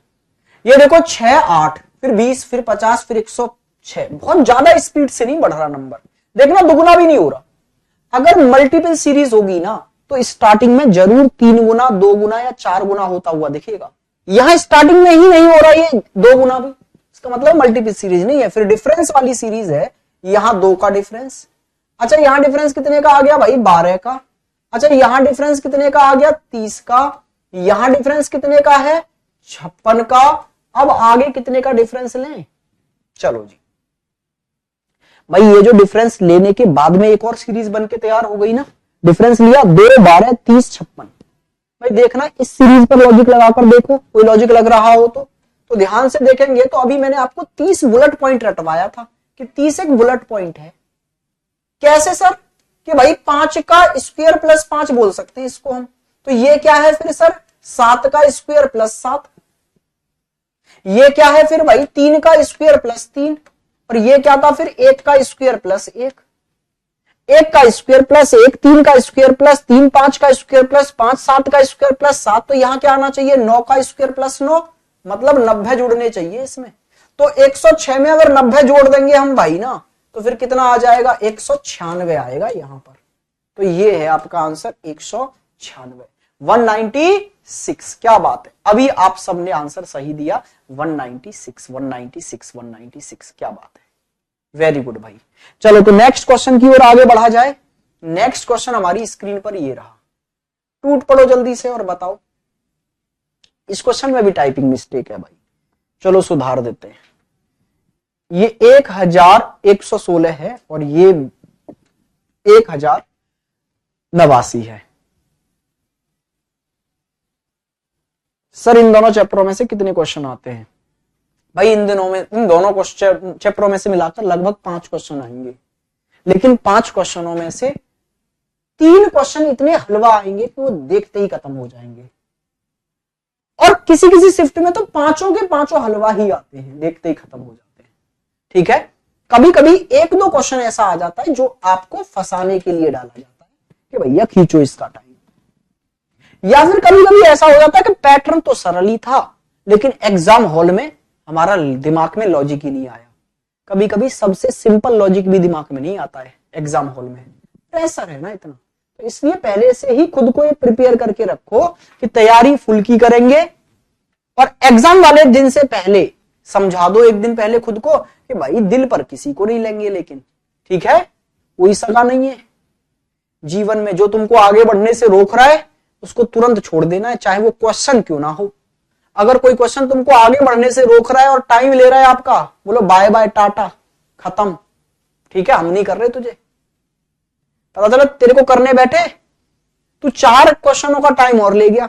ये देखो 6 8 फिर 20 फिर 50 फिर 106, बहुत ज्यादा स्पीड से नहीं बढ़ रहा नंबर, देखना दुगुना भी नहीं हो रहा। अगर मल्टीपल सीरीज होगी ना तो स्टार्टिंग में जरूर 3 गुना 2 गुना या 4 गुना होता हुआ दिखेगा, यहां स्टार्टिंग में ही नहीं हो रहा ये 2 गुना भी, इसका मतलब मल्टीपल सीरीज नहीं है, फिर डिफरेंस वाली सीरीज है, यहां 2 का डिफरेंस। अच्छा यहां डिफरेंस कितने का आ गया भाई 12 का। अच्छा यहां डिफरेंस कितने का आ गया 30 का। यहां डिफरेंस कितने का है 56 का। अब आगे कितने का डिफरेंस लें, चलो जी भाई, ये जो डिफरेंस लेने के बाद में एक और सीरीज बनके तैयार हो गई ना, डिफरेंस लिया 2 12 30 56, भाई देखना इस सीरीज पर लॉजिक लगाकर देखो, कोई लॉजिक लग रहा हो तो ध्यान से देखेंगे। तो अभी मैंने आपको 30 बुलेट पॉइंट रटवाया था कि 30 एक बुलेट पॉइंट है। कैसे सर, कि भाई 5 का स्क्वायर प्लस 5 बोल सकते हैं इसको हम, तो ये क्या है फिर सर 7 का स्क्वायर प्लस 7, ये क्या है फिर भाई 3 का स्क्वायर प्लस 3, और ये क्या था फिर 1 का स्क्वायर प्लस 1, 1 का स्क्वायर प्लस 1, 3 का स्क्वायर प्लस 3, 5 का स्क्वायर प्लस 5, 7 का स्क्वायर प्लस 7, तो यहां क्या आना चाहिए 9 का स्क्वायर प्लस 9, मतलब 90 जुड़ने चाहिए इसमें। तो 106 में अगर 90 जोड़ देंगे हम भाई ना, तो फिर कितना आ जाएगा 196 आएगा यहां पर। तो ये है आपका आंसर 196, 196। क्या बात है, अभी आप सबने आंसर सही दिया, 196 196 196, क्या बात है, वेरी गुड भाई। चलो तो नेक्स्ट क्वेश्चन की ओर आगे बढ़ा जाए। नेक्स्ट क्वेश्चन हमारी स्क्रीन पर ये रहा, टूट पड़ो जल्दी से और बताओ। इस क्वेश्चन में भी टाइपिंग मिस्टेक है भाई, चलो सुधार देते हैं। ये 1116 है और ये 1089 है। सर इन दोनों चैप्टरों में से कितने क्वेश्चन आते हैं? भाई इन दोनों चैप्टरों में से मिलाकर लगभग 5 क्वेश्चन आएंगे, लेकिन 5 क्वेश्चनों में से 3 क्वेश्चन इतने हलवा आएंगे कि वो देखते ही खत्म हो जाएंगे, और किसी किसी शिफ्ट में तो 5 के 5 हलवा ही आते हैं, देखते ही खत्म हो जाते हैं। ठीक है, कभी कभी 1-2 क्वेश्चन ऐसा आ जाता है जो आपको फंसाने के लिए डाला जाता है कि भैया खींचो इसका टाइम, या फिर कभी कभी ऐसा हो जाता है कि पैटर्न तो सरल ही था लेकिन एग्जाम हॉल में हमारा दिमाग में लॉजिक ही नहीं आया। कभी कभी सबसे सिंपल लॉजिक भी दिमाग में नहीं आता है एग्जाम हॉल में, प्रेशर है ना इतना, तो इसलिए पहले से ही खुद को ये प्रिपेयर करके रखो कि तैयारी फुल की करेंगे, और एग्जाम वाले दिन से पहले समझा दो, एक दिन पहले खुद को कि भाई दिल पर किसी को नहीं लेंगे, लेकिन ठीक है कोई सगा नहीं है जीवन में, जो तुमको आगे बढ़ने से रोक रहा है उसको तुरंत छोड़ देना है, चाहे वो क्वेश्चन क्यों ना हो। अगर कोई क्वेश्चन तुमको आगे बढ़ने से रोक रहा है और टाइम ले रहा है आपका, बोलो बाय बाय टाटा खत्म, ठीक है हम नहीं कर रहे तुझे। पता चला तेरे को करने बैठे तू 4 क्वेश्चनों का टाइम और ले गया।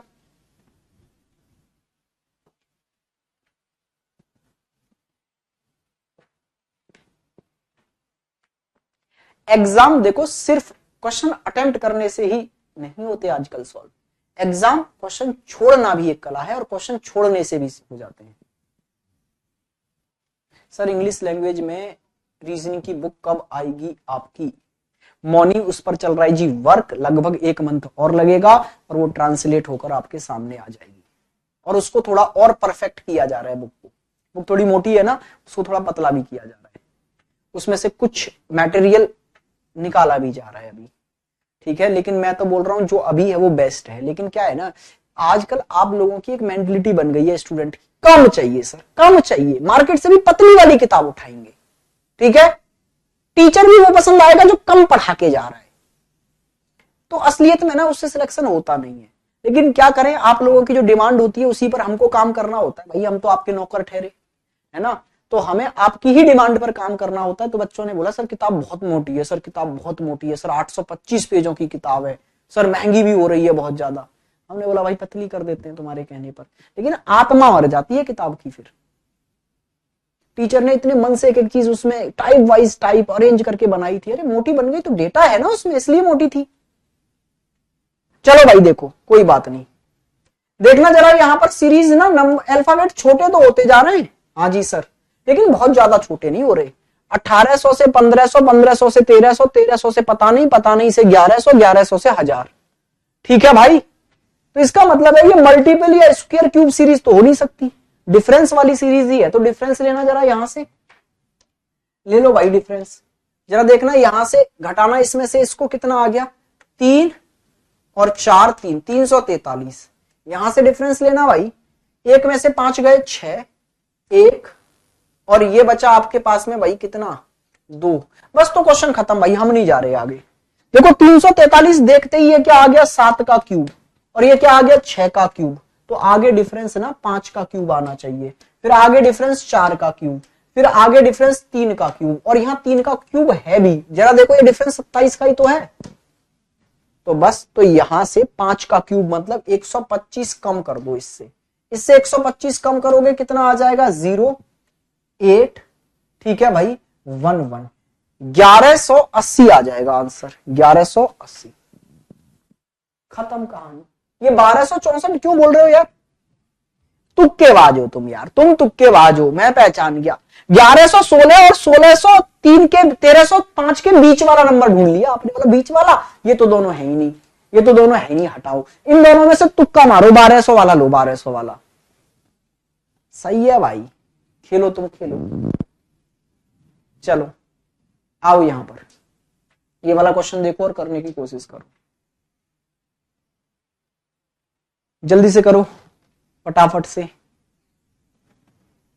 एग्जाम देखो सिर्फ क्वेश्चन अटेम्प्ट करने से ही नहीं होते आजकल सॉल्व, एग्जाम क्वेश्चन छोड़ना भी एक कला है और क्वेश्चन छोड़ने से भी हो जाते हैं। सर इंग्लिश लैंग्वेज में रीजनिंग की बुक कब आएगी आपकी? मॉर्निंग उस पर चल रहा है जी वर्क, लगभग 1 मंथ और लगेगा और वो ट्रांसलेट होकर आपके सामने आ जाएगी, और उसको थोड़ा और परफेक्ट किया जा रहा है। बुक थोड़ी मोटी है ना, उसको थोड़ा पतला भी किया जा रहा है, उसमें से कुछ मटेरियल निकाला भी जा रहा है अभी, ठीक है। लेकिन मैं तो बोल रहा हूं जो अभी है वो बेस्ट है। लेकिन क्या है ना, आजकल आप लोगों की एक मेंटलिटी बन गई है स्टूडेंट की, कम चाहिए सर कम चाहिए, मार्केट से भी पतली वाली किताब उठाएंगे, ठीक है। टीचर भी वो पसंद आएगा जो कम पढ़ा के जा रहा है, तो असलियत में ना उससे सिलेक्शन होता नहीं है। लेकिन क्या करें, आप लोगों की जो डिमांड होती है उसी पर हमको काम करना होता है, भाई हम तो आपके नौकर ठहरे, है ना, तो हमें आपकी ही डिमांड पर काम करना होता है। तो बच्चों ने बोला सर किताब बहुत मोटी है, सर किताब बहुत मोटी है, सर 825 पेजों की किताब है, सर महंगी भी हो रही है बहुत ज्यादा। हमने बोला भाई पतली कर देते हैं तुम्हारे कहने पर, लेकिन आत्मा मर जाती है किताब की। फिर टीचर ने इतने मन से एक एक चीज उसमें टाइप वाइज टाइप अरेंज करके बनाई थी, अरे मोटी बन गई तो डेटा है ना उसमें, इसलिए मोटी थी। चलो भाई देखो कोई बात नहीं, देखना जरा यहाँ पर सीरीज ना अल्फाबेट छोटे तो होते जा रहे हैं, हाँ जी सर, लेकिन बहुत ज्यादा छोटे नहीं हो रहे। 1800 से 1500, 1500 से 1300, 1300 से पता नहीं से 1100, 1100 से 1000, ठीक है भाई। तो इसका मतलब है ये मल्टीपल या स्क्वायर क्यूब सीरीज तो हो नहीं सकती, डिफरेंस वाली सीरीज ही है। तो डिफरेंस लेना जरा, यहां से ले लो भाई डिफरेंस, जरा देखना यहां से घटाना, इसमें से इसको कितना आ गया 3 और 4 3, 343। यहां से डिफरेंस लेना भाई, 1 में से 5 गए 6, 1 और ये बचा आपके पास में भाई कितना 2, बस तो क्वेश्चन खत्म भाई, हम नहीं जा रहे आगे। देखो 343 देखते ही ये क्या आ गया 7 का क्यूब, और ये क्या आ गया 6 का क्यूब, तो आगे डिफरेंस ना 5 का क्यूब आना चाहिए, फिर आगे डिफरेंस 4 का क्यूब, फिर आगे डिफरेंस 3 का क्यूब, और यहां 3 का क्यूब है भी, जरा देखो ये डिफरेंस 27 का ही तो है, तो बस तो यहां से 5 का क्यूब मतलब 125 कम कर दो, इससे 125 कम करोगे कितना आ जाएगा 0 8, ठीक है भाई 1 1, 1180 आ जाएगा आंसर, 1180। खत्म कहानी। ये 1264 क्यों बोल रहे हो यार, तुक्केबाज हो तुम यार, तुम तुक्केबाज हो, मैं पहचान गया। 1116 और 1603 के 1305 के बीच वाला नंबर ढूंढ लिया आपने, बोला बीच वाला, ये तो दोनों है ही नहीं, ये तो दोनों है ही नहीं, हटाओ इन दोनों में से तुक्का मारो, 1200 वाला लो, 1200 वाला सही है भाई, खेलो तुम खेलो। चलो आओ यहां पर, ये वाला क्वेश्चन देखो और करने की कोशिश करो, जल्दी से करो फटाफट से,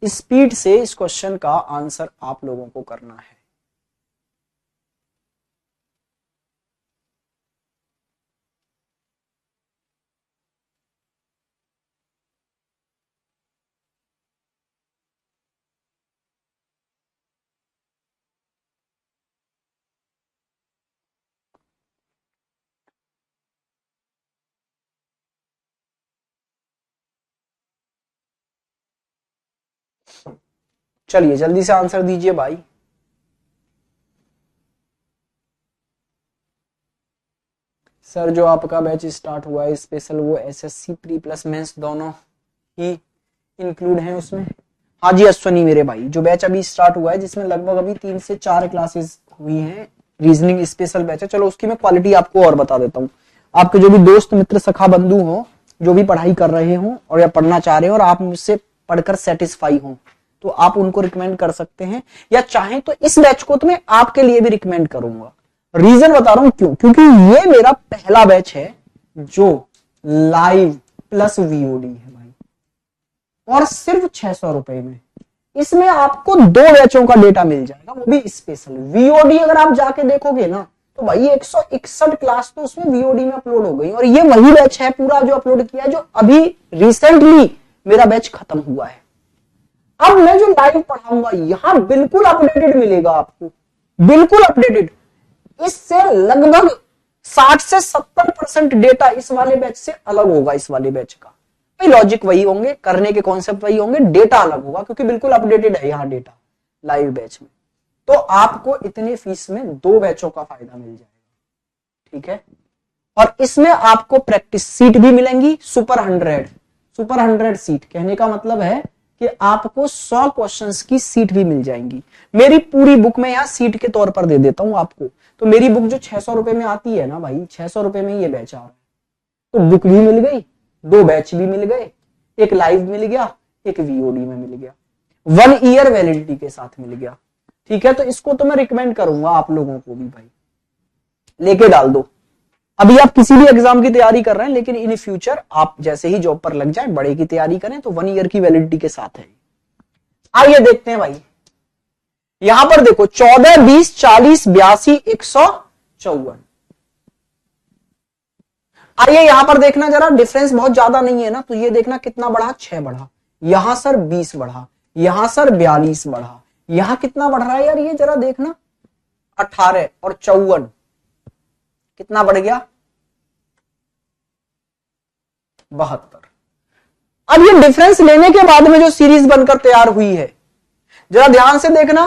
स्पीड से इस क्वेश्चन का आंसर आप लोगों को करना है। चलिए जल्दी से आंसर दीजिए भाई। सर जो आपका बैच स्टार्ट हुआ है स्पेशल, वो एसएससी प्री प्लस मेंस दोनों ही इंक्लूड हैं उसमें? हाँ जी अश्वनी मेरे भाई, जो बैच अभी स्टार्ट हुआ है जिसमें लगभग अभी 3 से 4 क्लासेस हुई हैं, रीजनिंग स्पेशल बैच है। चलो उसकी मैं क्वालिटी आपको और बता देता हूँ। आपके जो भी दोस्त मित्र सखा बंधु हो, जो भी पढ़ाई कर रहे हो और या पढ़ना चाह रहे हो और आप मुझसे पढ़कर सेटिस्फाई हो, तो आप उनको रिकमेंड कर सकते हैं, या चाहें तो इस बैच को तो मैं आपके लिए भी रिकमेंड करूंगा। रीजन बता रहा हूं क्यों, क्योंकि ये मेरा पहला बैच है जो लाइव प्लस वीओडी है भाई, और सिर्फ 600 रुपए में। इसमें आपको 2 बैचों का डेटा मिल जाएगा, वो भी स्पेशल। वीओडी अगर आप जाके देखोगे ना तो भाई 161 क्लास तो उसमें वीओडी में अपलोड हो गई, और ये वही बैच है पूरा जो अपलोड किया है, जो अभी रिसेंटली मेरा बैच खत्म हुआ है। अब मैं जो लाइव पढ़ाऊंगा यहां बिल्कुल अपडेटेड मिलेगा आपको, बिल्कुल अपडेटेड। इससे लगभग 60 से 70% डेटा इस वाले बैच से अलग होगा। इस वाले बैच का भाई लॉजिक वही होंगे, करने के कॉन्सेप्ट वही होंगे, डेटा अलग होगा क्योंकि बिल्कुल अपडेटेड है यहाँ डेटा लाइव बैच में। तो आपको इतनी फीस में 2 बैचों का फायदा मिल जाएगा, ठीक है। और इसमें आपको प्रैक्टिस सीट भी मिलेंगी, सुपर 100 सीट। कहने का मतलब है कि आपको 100 क्वेश्चंस की सीट भी मिल जाएंगी। मेरी पूरी बुक में यहाँ सीट के तौर पर दे देता हूं आपको। तो मेरी बुक जो 600 रुपए में आती है ना भाई, 600 रुपए में ये बैच आ रहा है, तो बुक भी मिल गई, 2 बैच भी मिल गए, एक लाइव मिल गया, एक वीओडी में मिल गया, 1 ईयर वैलिडिटी के साथ मिल गया, ठीक है। तो इसको तो मैं रिकमेंड करूंगा आप लोगों को भी भाई, लेके डाल दो। अभी आप किसी भी एग्जाम की तैयारी कर रहे हैं, लेकिन इन फ्यूचर आप जैसे ही जॉब पर लग जाए, बड़े की तैयारी करें, तो 1 ईयर की वैलिडिटी के साथ है। आइए देखते हैं भाई, यहां पर देखो 14, 20, 40, 82, 154। आइए यहां पर देखना जरा, डिफरेंस बहुत ज्यादा नहीं है ना, तो ये देखना कितना बढ़ा, 6 बढ़ा। यहां सर 20 बढ़ा, यहां सर 42 बढ़ा, यहां कितना बढ़ रहा है यार, ये जरा देखना 18 और 54 कितना बढ़ गया, 72। अब ये डिफरेंस लेने के बाद में जो सीरीज बनकर तैयार हुई है, जरा ध्यान से देखना,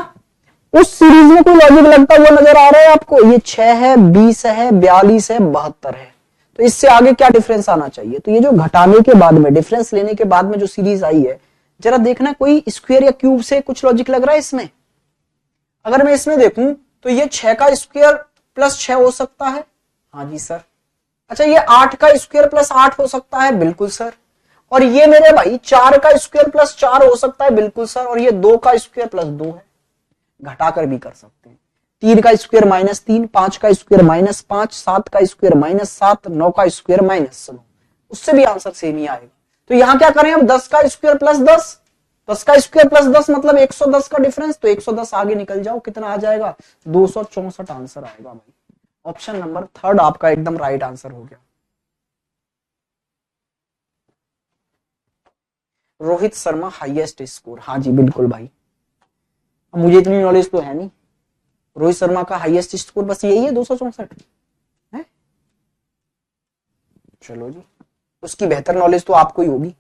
उस सीरीज में कोई लॉजिक लगता हुआ नजर आ रहा है आपको? ये 6 है, 20 है, 42 है, 72 है। तो इससे आगे क्या डिफरेंस आना चाहिए? तो ये जो घटाने के बाद में, डिफरेंस लेने के बाद में जो सीरीज आई है, जरा देखना कोई स्क्वायर या क्यूब से कुछ लॉजिक लग रहा है इसमें? अगर मैं इसमें देखूं तो ये 6 का स्क्वायर प्लस 6 हो सकता है, हाँ जी सर। अच्छा ये 8 का स्क्वायर प्लस 8 हो सकता है, बिल्कुल सर। और ये मेरे भाई 4 का स्क्वायर प्लस 4 हो सकता है, बिल्कुल सर। और ये 2 का स्क्वायर प्लस 2 है, घटाकर भी कर सकते हैं। 3 का स्क्वायर -3, 5 का स्क्वायर -5, 7 का स्क्वायर -7, 9 का स्क्वायर -9, उससे भी आंसर सेम ही आएगा। तो यहां क्या करें हम, 10 का स्क्वायर प्लस 10, 10 का स्क्वायर प्लस 10 मतलब 110 का डिफरेंस, तो 110 आगे निकल जाओ, कितना आ जाएगा, 264 आंसर आएगा भाई। ऑप्शन नंबर 3 आपका एकदम राइट आंसर हो गया। रोहित शर्मा हाईएस्ट स्कोर, हाँ जी बिल्कुल भाई। अब मुझे इतनी नॉलेज तो है नहीं, रोहित शर्मा का हाईएस्ट स्कोर बस यही है 264 है। चलो जी, उसकी बेहतर नॉलेज तो आपको ही होगी।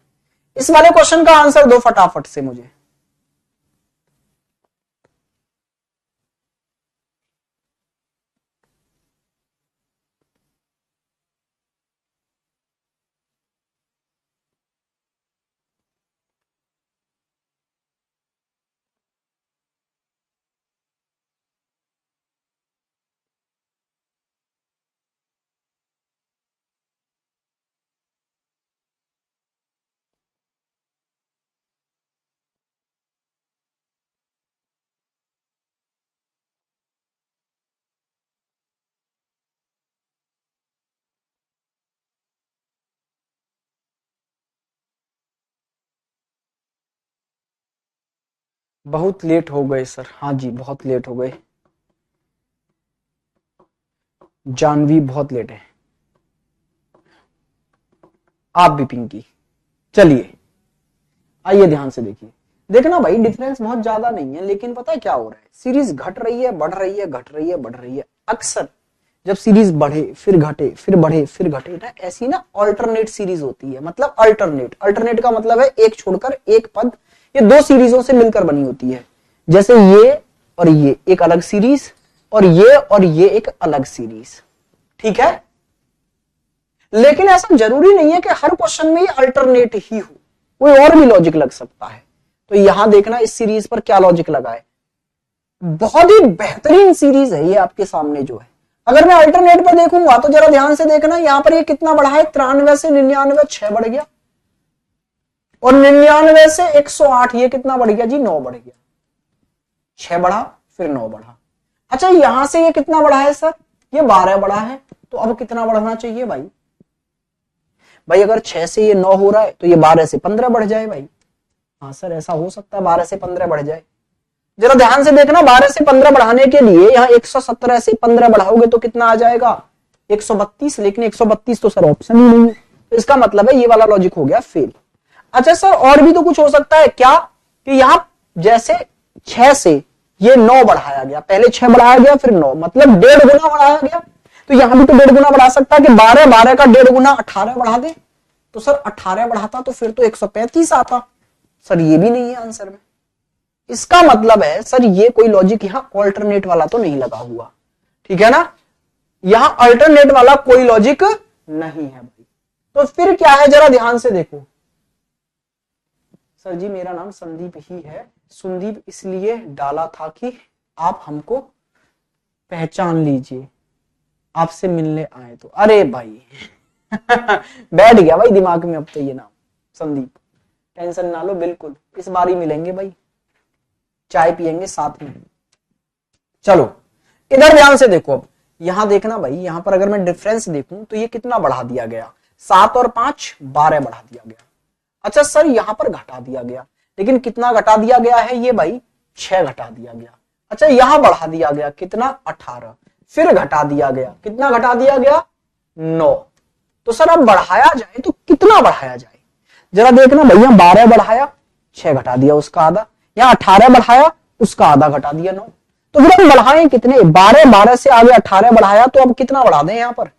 इस वाले क्वेश्चन का आंसर दो फटाफट से मुझे। बहुत लेट हो गए सर, हाँ जी बहुत लेट हो गए, जानवी बहुत लेट है, आप भी पिंकी। चलिए आइए ध्यान से देखिए, देखना भाई डिफरेंस बहुत ज्यादा नहीं है, लेकिन पता है क्या हो रहा है, सीरीज घट रही है, बढ़ रही है, घट रही है, बढ़ रही है। अक्सर जब सीरीज बढ़े फिर घटे फिर बढ़े फिर घटे ना, ऐसी ना अल्टरनेट सीरीज होती है। मतलब अल्टरनेट का मतलब है एक छोड़कर एक पद, ये 2 सीरीजों से मिलकर बनी होती है। जैसे ये और ये एक अलग सीरीज और ये एक अलग सीरीज, ठीक है। लेकिन ऐसा जरूरी नहीं है कि हर क्वेश्चन में ये अल्टरनेट ही हो, कोई और भी लॉजिक लग सकता है। तो यहां देखना इस सीरीज पर क्या लॉजिक लगा है, बहुत ही बेहतरीन सीरीज है ये आपके सामने जो है। अगर मैं अल्टरनेट पर देखूंगा तो जरा ध्यान से देखना, यहां पर ये कितना बढ़ा है, 93 से 99 6 बढ़ गया, और 99 से 108 ये कितना बढ़ गया जी, 9 बढ़ गया। 6 बढ़ा फिर 9 बढ़ा। अच्छा यहां से ये कितना बढ़ा है सर, ये 12 बढ़ा है, तो अब कितना बढ़ना चाहिए भाई, भाई अगर 6 से ये 9 हो रहा है तो ये 12 से 15 बढ़ जाए भाई। हाँ सर ऐसा हो सकता है 12 से 15 बढ़ जाए। जरा ध्यान से देखना, 12 से 15 बढ़ाने के लिए यहाँ 117 से 15 बढ़ाओगे तो कितना आ जाएगा, 132, लेकिन 132 तो सर ऑप्शन ही नहीं है, तो इसका मतलब है ये वाला लॉजिक हो गया फेल। अच्छा सर और भी तो कुछ हो सकता है क्या, कि यहां जैसे 6 से ये 9 बढ़ाया गया, पहले 6 बढ़ाया गया फिर 9, मतलब 1.5 गुना बढ़ाया गया, तो यहां भी तो 1.5 गुना बढ़ा सकता है कि 12 का 1.5 गुना 18 बढ़ा दे, तो सर 18 बढ़ाता तो फिर तो 135 आता। सर ये भी नहीं है आंसर में। इसका मतलब है सर ये कोई लॉजिक यहां ऑल्टरनेट वाला तो नहीं लगा हुआ, ठीक है ना, यहां अल्टरनेट वाला कोई लॉजिक नहीं है भाई। तो फिर क्या है जरा ध्यान से देखो, सर जी मेरा नाम संदीप ही है, सुंदीप इसलिए डाला था कि आप हमको पहचान लीजिए, आपसे मिलने आए तो। अरे भाई बैठ गया भाई दिमाग में अब तो ये नाम संदीप, टेंशन ना लो, बिल्कुल इस बार ही मिलेंगे भाई, चाय पियेंगे साथ में। चलो इधर ध्यान से देखो, अब यहां देखना भाई, यहां पर अगर मैं डिफरेंस देखूं तो ये कितना बढ़ा दिया गया, 7 और 5 12 बढ़ा दिया गया। अच्छा सर यहां पर घटा दिया गया, लेकिन कितना घटा दिया गया है ये भाई, 6 घटा दिया गया। अच्छा यहां बढ़ा दिया गया कितना, 18, फिर घटा दिया गया, कितना घटा दिया गया, 9। तो सर अब बढ़ाया जाए तो कितना बढ़ाया जाए, जरा देखना भैया, 12 बढ़ाया 6 घटा दिया उसका आधा, यहाँ 18 बढ़ाया उसका आधा घटा दिया 9, तो फिर हम बढ़ाएं कितने, 12 से आगे 18 बढ़ाया तो अब कितना बढ़ा दें यहाँ पर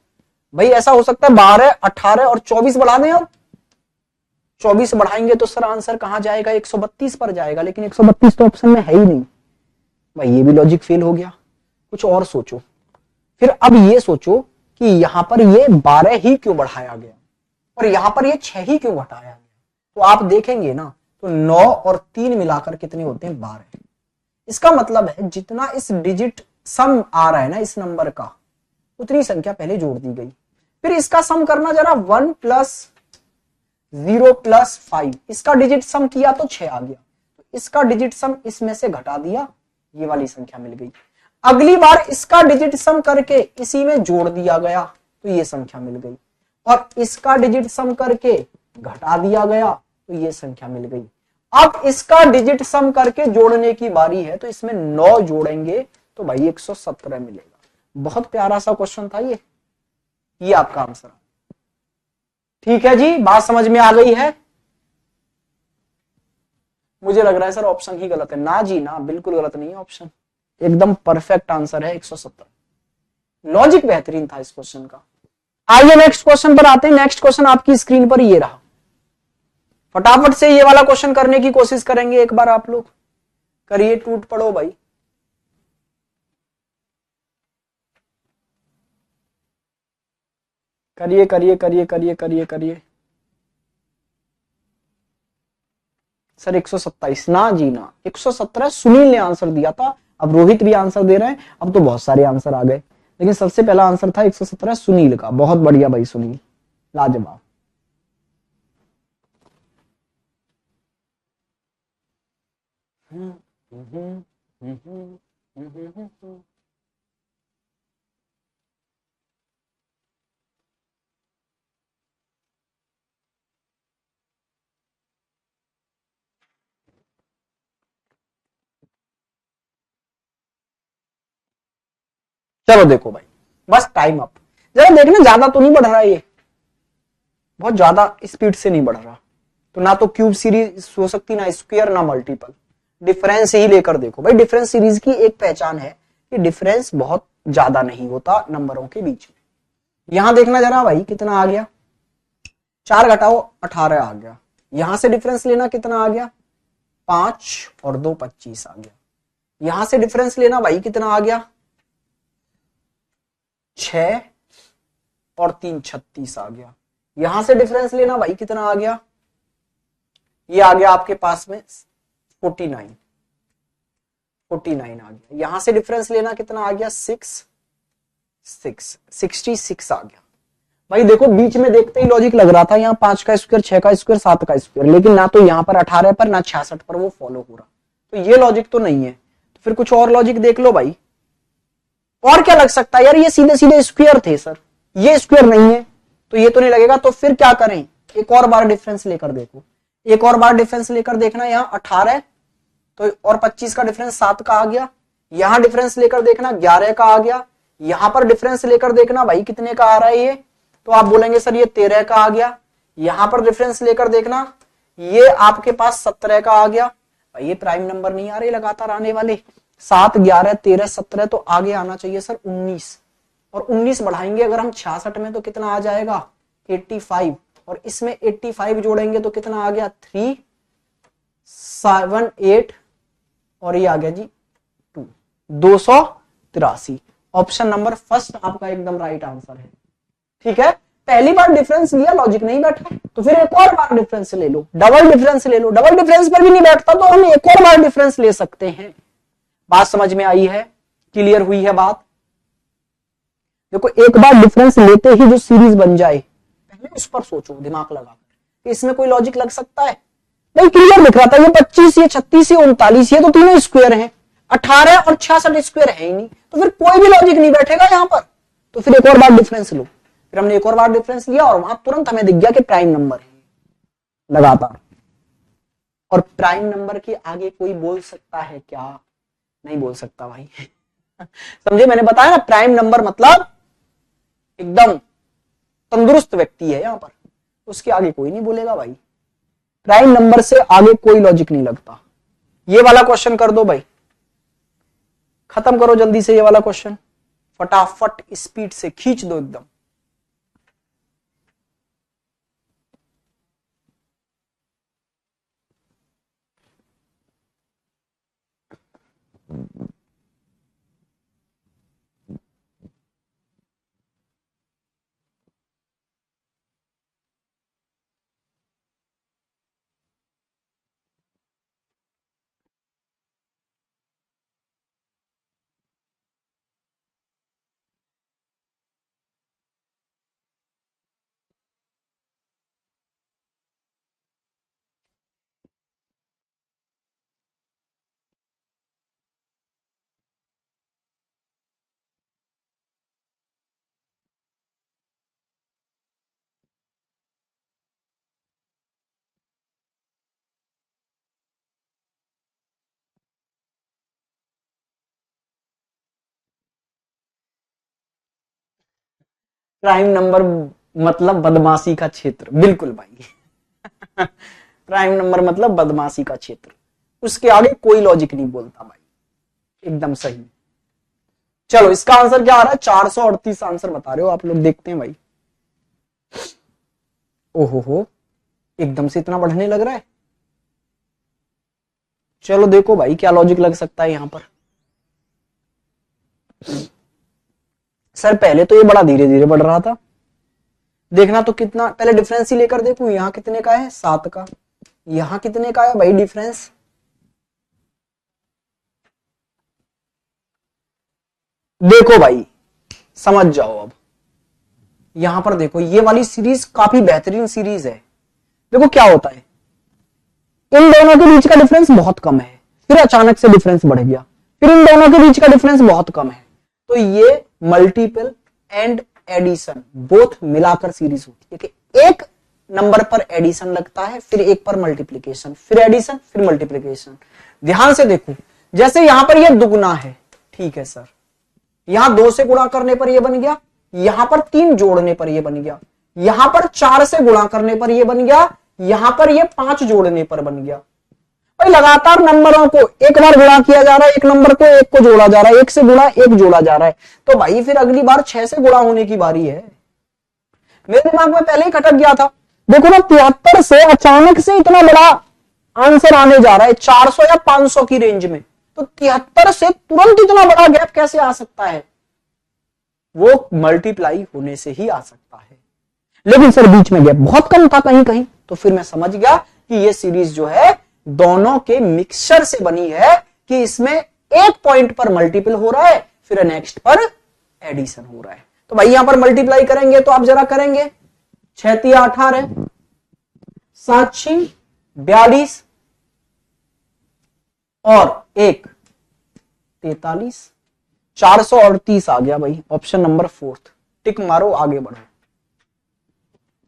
भाई, ऐसा हो सकता है 12 18 और 24 बढ़ा दें, अब 24 बढ़ाएंगे तो सर आंसर कहां जाएगा, 132 पर जाएगा, लेकिन 132 तो ऑप्शन में है ही नहीं भाई, ये भी लॉजिक फेल हो गया। कुछ और सोचो, फिर अब ये सोचो कि यहां पर ये 12 ही क्यों बढ़ाया गया और यहां पर ये 6 ही क्यों घटाया गया, तो आप देखेंगे ना तो 9 और 3 मिलाकर कितने होते हैं, 12। इसका मतलब है जितना इस डिजिट सम आ रहा है ना इस नंबर का, उतनी संख्या पहले जोड़ दी गई। फिर इसका सम करना जरा, 1 + 0 + 5, इसका डिजिट सम किया तो 6 आ गया, तो इसका डिजिट सम इसमें से घटा दिया, ये वाली संख्या मिल गई। अगली बार इसका डिजिट सम करके इसी में जोड़ दिया गया तो ये संख्या मिल गई, और इसका डिजिट सम करके घटा दिया गया तो ये संख्या मिल गई। अब इसका डिजिट सम करके जोड़ने की बारी है, तो इसमें 9 जोड़ेंगे तो भाई 117 मिलेगा। बहुत प्यारा सा क्वेश्चन था ये आपका आंसर। ठीक है जी, बात समझ में आ गई है। मुझे लग रहा है सर ऑप्शन ही गलत है। ना जी ना, बिल्कुल गलत नहीं है ऑप्शन, एकदम परफेक्ट आंसर है 117। लॉजिक बेहतरीन था इस क्वेश्चन का। आइए नेक्स्ट क्वेश्चन पर आते हैं। नेक्स्ट क्वेश्चन आपकी स्क्रीन पर ये रहा, फटाफट से ये वाला क्वेश्चन करने की कोशिश करेंगे, एक बार आप लोग करिए, टूट पड़ो भाई। करिए करिए करिए करिए करिए करिए सर 127 ना जी ना, 117 सुनील ने आंसर दिया था, अब रोहित भी आंसर दे रहे हैं, अब तो बहुत सारे आंसर आ गए, लेकिन सबसे पहला आंसर था 117 सुनील का। बहुत बढ़िया भाई सुनील, लाजवाब। चलो देखो भाई, बस टाइम अप। जरा देखना ज्यादा तो नहीं बढ़ रहा, ये बहुत ज्यादा स्पीड से नहीं बढ़ रहा, तो ना तो क्यूब सीरीज हो सकती, ना स्क्वायर, ना मल्टीपल, डिफरेंस ही लेकर देखो भाई। डिफरेंस सीरीज की एक पहचान है कि डिफरेंस बहुत ज्यादा नहीं होता नंबरों के बीच में। यहां देखना जरा भाई कितना आ गया, 4 घटाओ 18 आ गया। यहां से डिफरेंस लेना कितना आ गया, 5 और 2 25 आ गया। यहां से डिफरेंस लेना भाई, कितना आ गया 6 और 3 36 आ गया। यहां से डिफरेंस लेना भाई, कितना आ गया, ये आ गया आपके पास में 49 आ गया। यहां से डिफरेंस लेना कितना आ गया 66 आ गया। भाई देखो बीच में देखते ही लॉजिक लग रहा था, यहाँ 5 का स्क्वायर 6 का स्क्वायर 7 का स्क्वायर, लेकिन ना तो यहाँ पर 18 पर ना 66 पर वो फॉलो हो रहा, तो ये लॉजिक तो नहीं है। तो फिर कुछ और लॉजिक देख लो भाई, और क्या लग सकता है यार, ये सीधे सीधे स्क्वायर थे सर, ये स्क्वायर नहीं है तो ये तो नहीं लगेगा। तो फिर क्या करें, एक और बार डिफरेंस लेकर देखो, एक और बार डिफरेंस लेकर देखना। यहाँ 18 तो और 25 का डिफरेंस 7 का आ गया। यहां डिफरेंस लेकर देखना 11 का आ गया। यहां पर डिफरेंस लेकर देखना भाई कितने का आ रहा है ये, तो आप बोलेंगे सर ये 13 का आ गया। यहां पर डिफरेंस लेकर देखना, ये आपके पास 17 का आ गया। भाई ये प्राइम नंबर नहीं आ रहे लगातार आने वाले, 7 11 13 17, तो आगे आना चाहिए सर 19, और 19 बढ़ाएंगे अगर हम 66 में तो कितना आ जाएगा 85, और इसमें 85 जोड़ेंगे तो कितना आ गया 3 7 8, और ये आ गया जी 2 283। ऑप्शन नंबर फर्स्ट आपका एकदम राइट आंसर है। ठीक है, पहली बार डिफरेंस लिया लॉजिक नहीं बैठा, तो फिर एक और बार डिफरेंस ले लो, डबल डिफरेंस ले लो। डबल डिफरेंस पर भी नहीं बैठता तो हम एक और बार डिफरेंस ले सकते हैं। बात समझ में आई है, क्लियर हुई है बात। देखो एक बार डिफरेंस लेते ही जो सीरीज बन जाए, पहले उस पर सोचो दिमाग लगाकर, इसमें कोई लॉजिक लग सकता है? नहीं, क्लियर दिख रहा था, ये 25 ये 36 ये 39 ये तो तीनों स्क्वायर हैं, 18 और 66 स्क्वायर है ही नहीं, तो फिर कोई भी लॉजिक नहीं बैठेगा यहां पर। तो फिर एक और बार डिफरेंस लो। फिर हमने एक और बार डिफरेंस लिया और वहां तुरंत हमें दिख गया कि प्राइम नंबर है लगातार। और प्राइम नंबर के आगे कोई बोल सकता है क्या? नहीं बोल सकता भाई। समझे, मैंने बताया ना, प्राइम नंबर मतलब एकदम तंदुरुस्त व्यक्ति है यहां पर, उसके आगे कोई नहीं बोलेगा भाई। प्राइम नंबर से आगे कोई लॉजिक नहीं लगता। ये वाला क्वेश्चन कर दो भाई, खत्म करो जल्दी से ये वाला क्वेश्चन, फटाफट स्पीड से खींच दो एकदम। प्राइम नंबर मतलब बदमाशी का क्षेत्र, बिल्कुल भाई। प्राइम नंबर मतलब बदमाशी का क्षेत्र, उसके आगे कोई लॉजिक नहीं बोलता भाई, एकदम सही। चलो इसका आंसर क्या आ रहा है, 438 आंसर बता रहे हो आप लोग, देखते हैं भाई। ओहो, एकदम से इतना बढ़ने लग रहा है। चलो देखो भाई क्या लॉजिक लग सकता है यहां पर। सर पहले तो ये बड़ा धीरे धीरे बढ़ रहा था, देखना तो कितना, पहले डिफरेंस ही लेकर देखो, यहां कितने का है 7 का, यहां कितने का है भाई डिफरेंस, देखो भाई समझ जाओ अब। यहां पर देखो ये वाली सीरीज काफी बेहतरीन सीरीज है। देखो क्या होता है, इन दोनों के बीच का डिफरेंस बहुत कम है, फिर अचानक से डिफरेंस बढ़ गया, फिर इन दोनों के बीच का डिफरेंस बहुत कम है, तो ये मल्टीपल एंड एडिशन बोथ मिलाकर सीरीज होती है कि एक नंबर पर एडिशन लगता है, फिर एक पर मल्टीप्लीकेशन, फिर एडिशन, फिर मल्टीप्लीकेशन। ध्यान से देखो, जैसे यहां पर ये दुगना है, ठीक है सर, यहां 2 से गुणा करने पर ये बन गया, यहां पर 3 जोड़ने पर ये बन गया, यहां पर 4 से गुणा करने पर ये बन गया, यहां पर ये 5 जोड़ने पर बन गया। भाई लगातार नंबरों को एक बार गुणा किया जा रहा है, एक नंबर को एक को जोड़ा जा रहा है, एक से गुणा एक जोड़ा जा रहा है, तो भाई फिर अगली बार 6 से गुणा होने की बारी है। मेरे दिमाग में पहले ही खटक गया था, देखो ना 73 से अचानक से इतना बड़ा आंसर आने जा रहा है 400 या 500 की रेंज में, तो 73 से तुरंत इतना बड़ा गैप कैसे आ सकता है? वो मल्टीप्लाई होने से ही आ सकता है। लेकिन सर बीच में गैप बहुत कम था कहीं कहीं, तो फिर मैं समझ गया कि ये सीरीज जो है दोनों के मिक्सचर से बनी है, कि इसमें एक पॉइंट पर मल्टीपल हो रहा है, फिर नेक्स्ट पर एडिशन हो रहा है। तो भाई यहां पर मल्टीप्लाई करेंगे तो आप जरा करेंगे, 6 3 18, 7 6 42 और 1 43, 438 आ गया भाई। ऑप्शन नंबर 4, टिक मारो, आगे बढ़ो।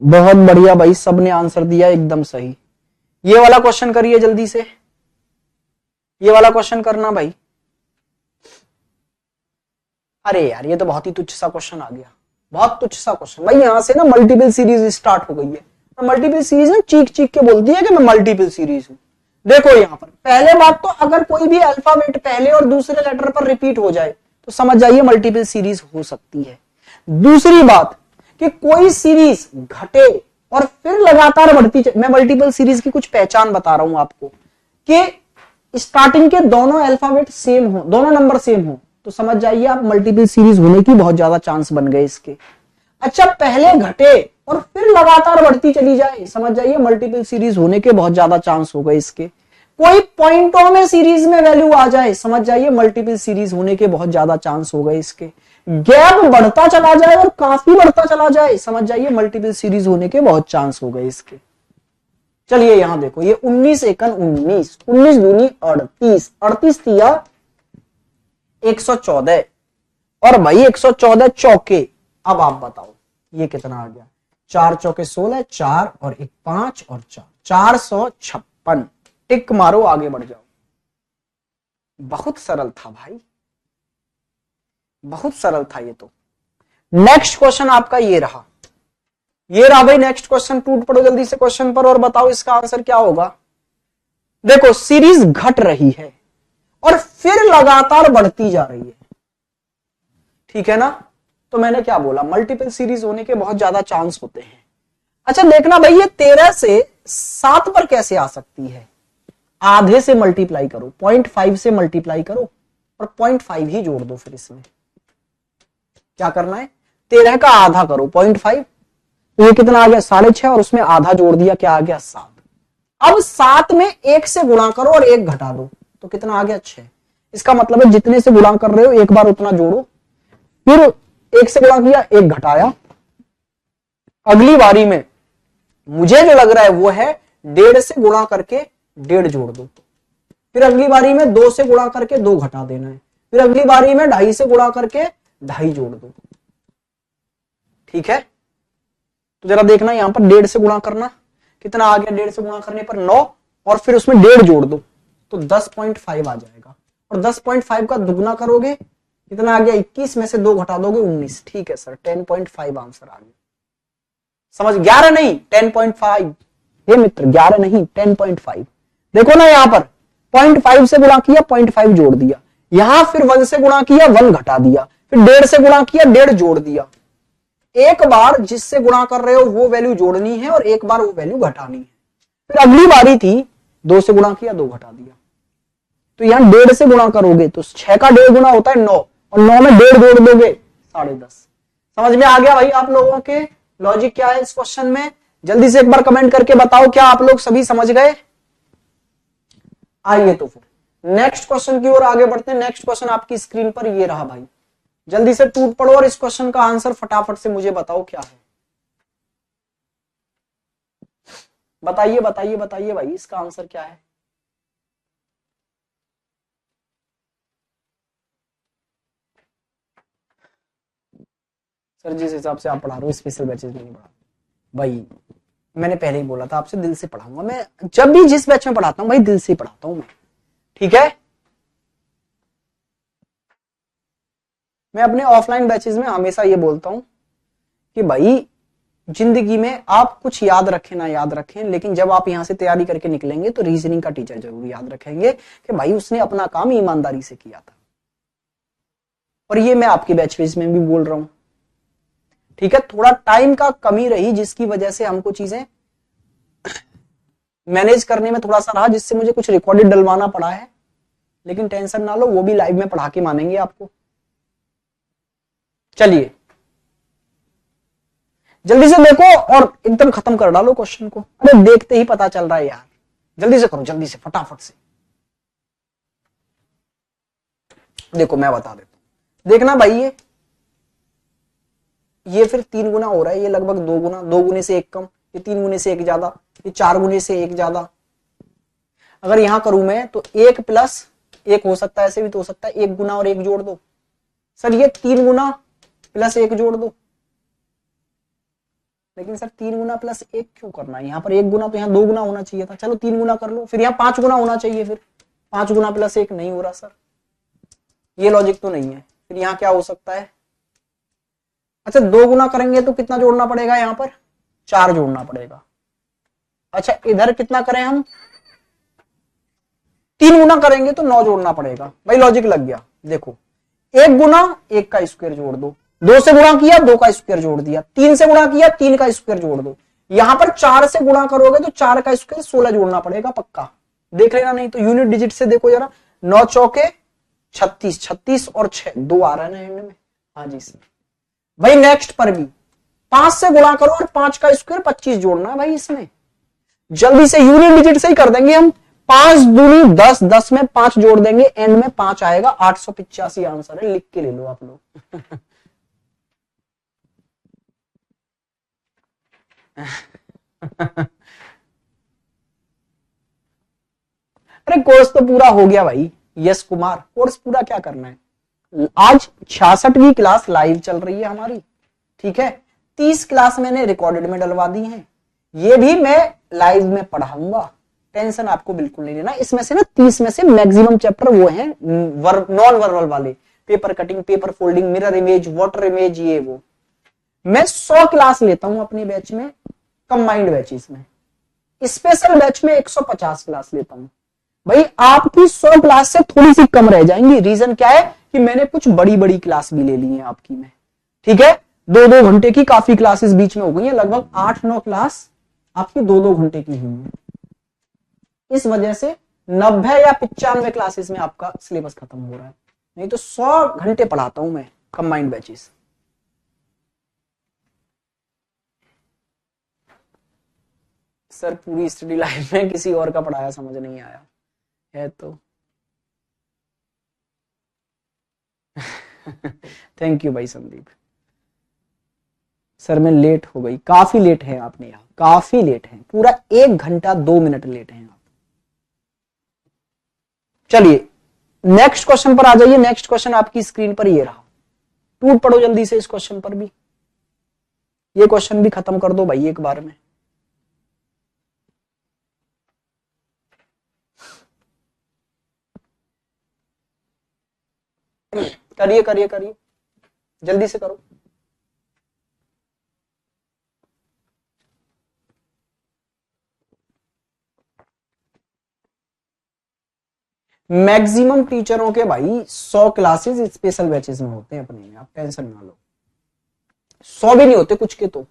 बहुत बढ़िया भाई, सबने आंसर दिया एकदम सही। ये वाला क्वेश्चन करिए जल्दी से, ये वाला क्वेश्चन करना भाई। अरे यार ये तो बहुत ही तुच्छ सा क्वेश्चन आ गया, बहुत तुच्छ सा क्वेश्चन भाई। यहां से ना मल्टीपल सीरीज स्टार्ट हो गई है। मल्टीपल सीरीज ना चीख चीख के बोलती है कि मैं मल्टीपल सीरीज हूं। देखो यहां पर पहले बात तो, अगर कोई भी अल्फाबेट पहले और दूसरे लेटर पर रिपीट हो जाए तो समझ जाइए मल्टीपल सीरीज हो सकती है। दूसरी बात कि कोई सीरीज घटे और फिर लगातार बढ़ती, मैं मल्टीपल सीरीज की कुछ पहचान बता रहा हूं आपको, कि स्टार्टिंग के दोनों अल्फाबेट सेम हो, दोनों नंबर सेम हो, तो समझ जाइए आप मल्टीपल सीरीज होने की बहुत ज्यादा चांस बन गए इसके। अच्छा पहले घटे और फिर लगातार बढ़ती चली जाए, समझ जाइए मल्टीपल सीरीज होने के बहुत ज्यादा चांस हो गए इसके। कोई पॉइंटों में सीरीज में वैल्यू आ जाए, समझ जाइए मल्टीपल सीरीज होने के बहुत ज्यादा चांस हो गए इसके। गैप बढ़ता चला जाए और काफी बढ़ता चला जाए, समझ जाइए मल्टीपल सीरीज होने के बहुत चांस हो गए इसके। चलिए यहां देखो, ये 19 एकन 19, 19 दूनी 38, 38 तिया 114, और भाई 114 चौके। अब आप बताओ ये कितना आ गया? 4 चौके 16, 4 और 1 5 और 4, 456। टिक मारो, आगे बढ़ जाओ। बहुत सरल था भाई, बहुत सरल था ये तो। नेक्स्ट क्वेश्चन आपका ये रहा, ये रहा भाई नेक्स्ट क्वेश्चन। टूट पड़ो जल्दी से क्वेश्चन पर और बताओ इसका आंसर क्या होगा। देखो सीरीज घट रही है और फिर लगातार बढ़ती जा रही है, ठीक है ना? तो मैंने क्या बोला, मल्टीपल सीरीज होने के बहुत ज्यादा चांस होते हैं। अच्छा देखना भाई, ये 13 से 7 पर कैसे आ सकती है? आधे से मल्टीप्लाई करो, 0.5 से मल्टीप्लाई करो और 0.5 ही जोड़ दो। फिर इसमें क्या करना है, 13 का आधा करो 0.5, तो ये कितना आ गया 6.5, और उसमें आधा जोड़ दिया, क्या आ गया 7। अब 7 में 1 से गुणा करो और 1 घटा दो, तो कितना आ गया 6। इसका मतलब है जितने से गुणा कर रहे हो एक बार उतना जोड़ो, फिर 1 से गुणा किया 1 घटाया। अगली बारी में मुझे जो लग रहा है वो है 1.5 से गुणा करके 1.5 जोड़ दो, फिर अगली बारी में 2 से गुणा करके 2 घटा देना है, फिर अगली बारी में 2.5 से गुणा करके 2.5 जोड़ दो, ठीक है? तो जरा देखना यहां पर 1.5 से गुणा करना, कितना आ गया? 1.5 से गुणा करने पर 9, और फिर उसमें 1.5 जोड़ दो तो 10.5 आ जाएगा, और 10.5 का दुगना करोगे कितना आ गया? 21 में से 2 घटा दोगे 19, ठीक है सर 10.5 आंसर आ गया। समझ? 11 नहीं 10.5, ये मित्र 11 नहीं 10.5। देखो ना यहां पर 0.5 से गुणा किया 0.5 जोड़ दिया, यहां फिर 1 से गुणा किया 1 घटा दिया, फिर 1.5 से गुणा किया 1.5 जोड़ दिया। एक बार जिससे गुणा कर रहे हो वो वैल्यू जोड़नी है और एक बार वो वैल्यू घटानी है। फिर अगली बारी थी 2 से गुणा किया 2 घटा दिया, तो यहां 1.5 से गुणा करोगे तो 6 का 1.5 गुणा होता है 9, और 9 में 1.5 जोड़ दोगे 10.5। समझ में आ गया भाई आप लोगों के लॉजिक क्या है इस क्वेश्चन में? जल्दी से एक बार कमेंट करके बताओ, क्या आप लोग सभी समझ गए? आइए तो फिर नेक्स्ट क्वेश्चन की ओर आगे बढ़ते हैं। नेक्स्ट क्वेश्चन आपकी स्क्रीन पर ये रहा भाई, जल्दी से टूट पड़ो और इस क्वेश्चन का आंसर फटाफट से मुझे बताओ क्या है। बताइए बताइए बताइए भाई, इसका आंसर क्या है? सर जिस हिसाब से आप पढ़ा रहे हो स्पेशल बैचेस में नहीं पढ़ा भाई, मैंने पहले ही बोला था आपसे दिल से पढ़ाऊंगा मैं। जब भी जिस बैच में पढ़ाता हूं भाई दिल से पढ़ाता हूं मैं, ठीक है? मैं अपने ऑफलाइन बैचेस में हमेशा ये बोलता हूं कि भाई जिंदगी में आप कुछ याद रखें ना याद रखें, लेकिन जब आप यहां से तैयारी करके निकलेंगे तो रीजनिंग का टीचर जरूर याद रखेंगे कि भाई उसने अपना काम ईमानदारी से किया था। और ये मैं आपके बैच में भी बोल रहा हूं, ठीक है? थोड़ा टाइम का कमी रही जिसकी वजह से हमको चीजें मैनेज करने में थोड़ा सा रहा, जिससे मुझे कुछ रिकॉर्डेड डलवाना पड़ा है, लेकिन टेंशन ना लो, वो भी लाइव में पढ़ा के मानेंगे आपको। चलिए जल्दी से देखो और एकदम खत्म कर डालो क्वेश्चन को। अरे देखते ही पता चल रहा है यार, जल्दी से करो, जल्दी से, फटाफट से। देखो मैं बता देता हूं, देखना भाई, ये फिर 3 गुना हो रहा है, ये लगभग 2 गुना, 2 गुने से 1 कम, ये 3 गुने से 1 ज्यादा, ये 4 गुने से 1 ज्यादा। अगर यहां करूं मैं तो 1 प्लस 1 हो सकता है, ऐसे भी तो हो सकता है, 1 गुना और 1 जोड़ दो। सर ये 3 गुना प्लस 1 जोड़ दो, लेकिन सर 3 गुना प्लस 1 क्यों करना है? यहाँ पर 1 गुना, तो यहाँ 2 गुना होना चाहिए था। चलो 3 गुना कर लो, फिर यहाँ 5 गुना होना चाहिए, फिर 5 गुना प्लस 1 नहीं हो रहा सर, ये लॉजिक तो नहीं है। फिर यहाँ क्या हो सकता है? अच्छा 2 गुना करेंगे तो कितना जोड़ना पड़ेगा? यहाँ पर 4 जोड़ना पड़ेगा। अच्छा इधर कितना करें हम? 3 गुना करेंगे तो 9 जोड़ना पड़ेगा। भाई लॉजिक लग गया। देखो 1 गुना 1 का स्क्वायर जोड़ दो, 2 से गुणा किया 2 का स्क्वायर जोड़ दिया, 3 से गुणा किया 3 का स्क्वायर जोड़ दो। यहां पर 4 से गुणा करोगे तो 4 का स्क्वायर 16 जोड़ना पड़ेगा पक्का, देख लेना, नहीं तो यूनिट डिजिट से देखो जरा। 9 चौके 36, 36 और 6 2 आ रहा है ना एंड में। हाँ जी सर। भाई नेक्स्ट पर भी 5 से गुणा करो और 5 का स्क्वायर 25 जोड़ना है भाई इसमें। जल्दी से यूनिट डिजिट से ही कर देंगे हम। 5 दूनी 10, 10 में 5 जोड़ देंगे, एंड में 5 आएगा। 885 आंसर है, लिख के ले लो आप लोग। अरे कोर्स तो पूरा हो गया भाई। यस कुमार, कोर्स पूरा क्या करना है? आज 66वीं क्लास लाइव चल रही है हमारी, ठीक है। 30 क्लास मैंने रिकॉर्डेड में डलवा दी हैं, ये भी मैं लाइव में पढ़ाऊंगा, टेंशन आपको बिल्कुल नहीं लेना। इसमें से ना 30 में से मैक्सिमम चैप्टर वो हैं नॉन वर्बल वाले, paper cutting, paper folding, mirror image, water image, ये वो। मैं 100 क्लास लेता हूं अपनी बैच में, कंबाइंड बैचेस में। स्पेशल बैच में 150 क्लास लेता हूं। भाई आपकी 100 क्लास से थोड़ी सी कम रह जाएंगी। रीजन क्या है कि मैंने कुछ बड़ी बड़ी क्लास भी ले ली है आपकी में, ठीक है। 2-2 घंटे की काफी क्लासेस बीच में हो गई है, लगभग 8-9 क्लास आपकी 2-2 घंटे की हुई है। इस वजह से 90 या 95 क्लासेस में आपका सिलेबस खत्म हो रहा है, नहीं तो 100 घंटे पढ़ाता हूं मैं कंबाइंड बैचेस। सर पूरी स्टडी लाइफ में किसी और का पढ़ाया समझ नहीं आया है तो थैंक यू भाई संदीप। सर मैं लेट हो गई, काफी लेट है आपने, यहाँ काफी लेट है, पूरा 1 घंटा 2 मिनट लेट है आप। चलिए नेक्स्ट क्वेश्चन पर आ जाइए। नेक्स्ट क्वेश्चन आपकी स्क्रीन पर ये रहा, टूट पड़ो जल्दी से इस क्वेश्चन पर भी, ये क्वेश्चन भी खत्म कर दो भाई एक बार में। करिए करिए करिए, जल्दी से करो। मैक्सिमम टीचरों के भाई 100 क्लासेस स्पेशल बैचेस में होते हैं अपने में, आप टेंशन ना लो। 100 भी नहीं होते कुछ के तो।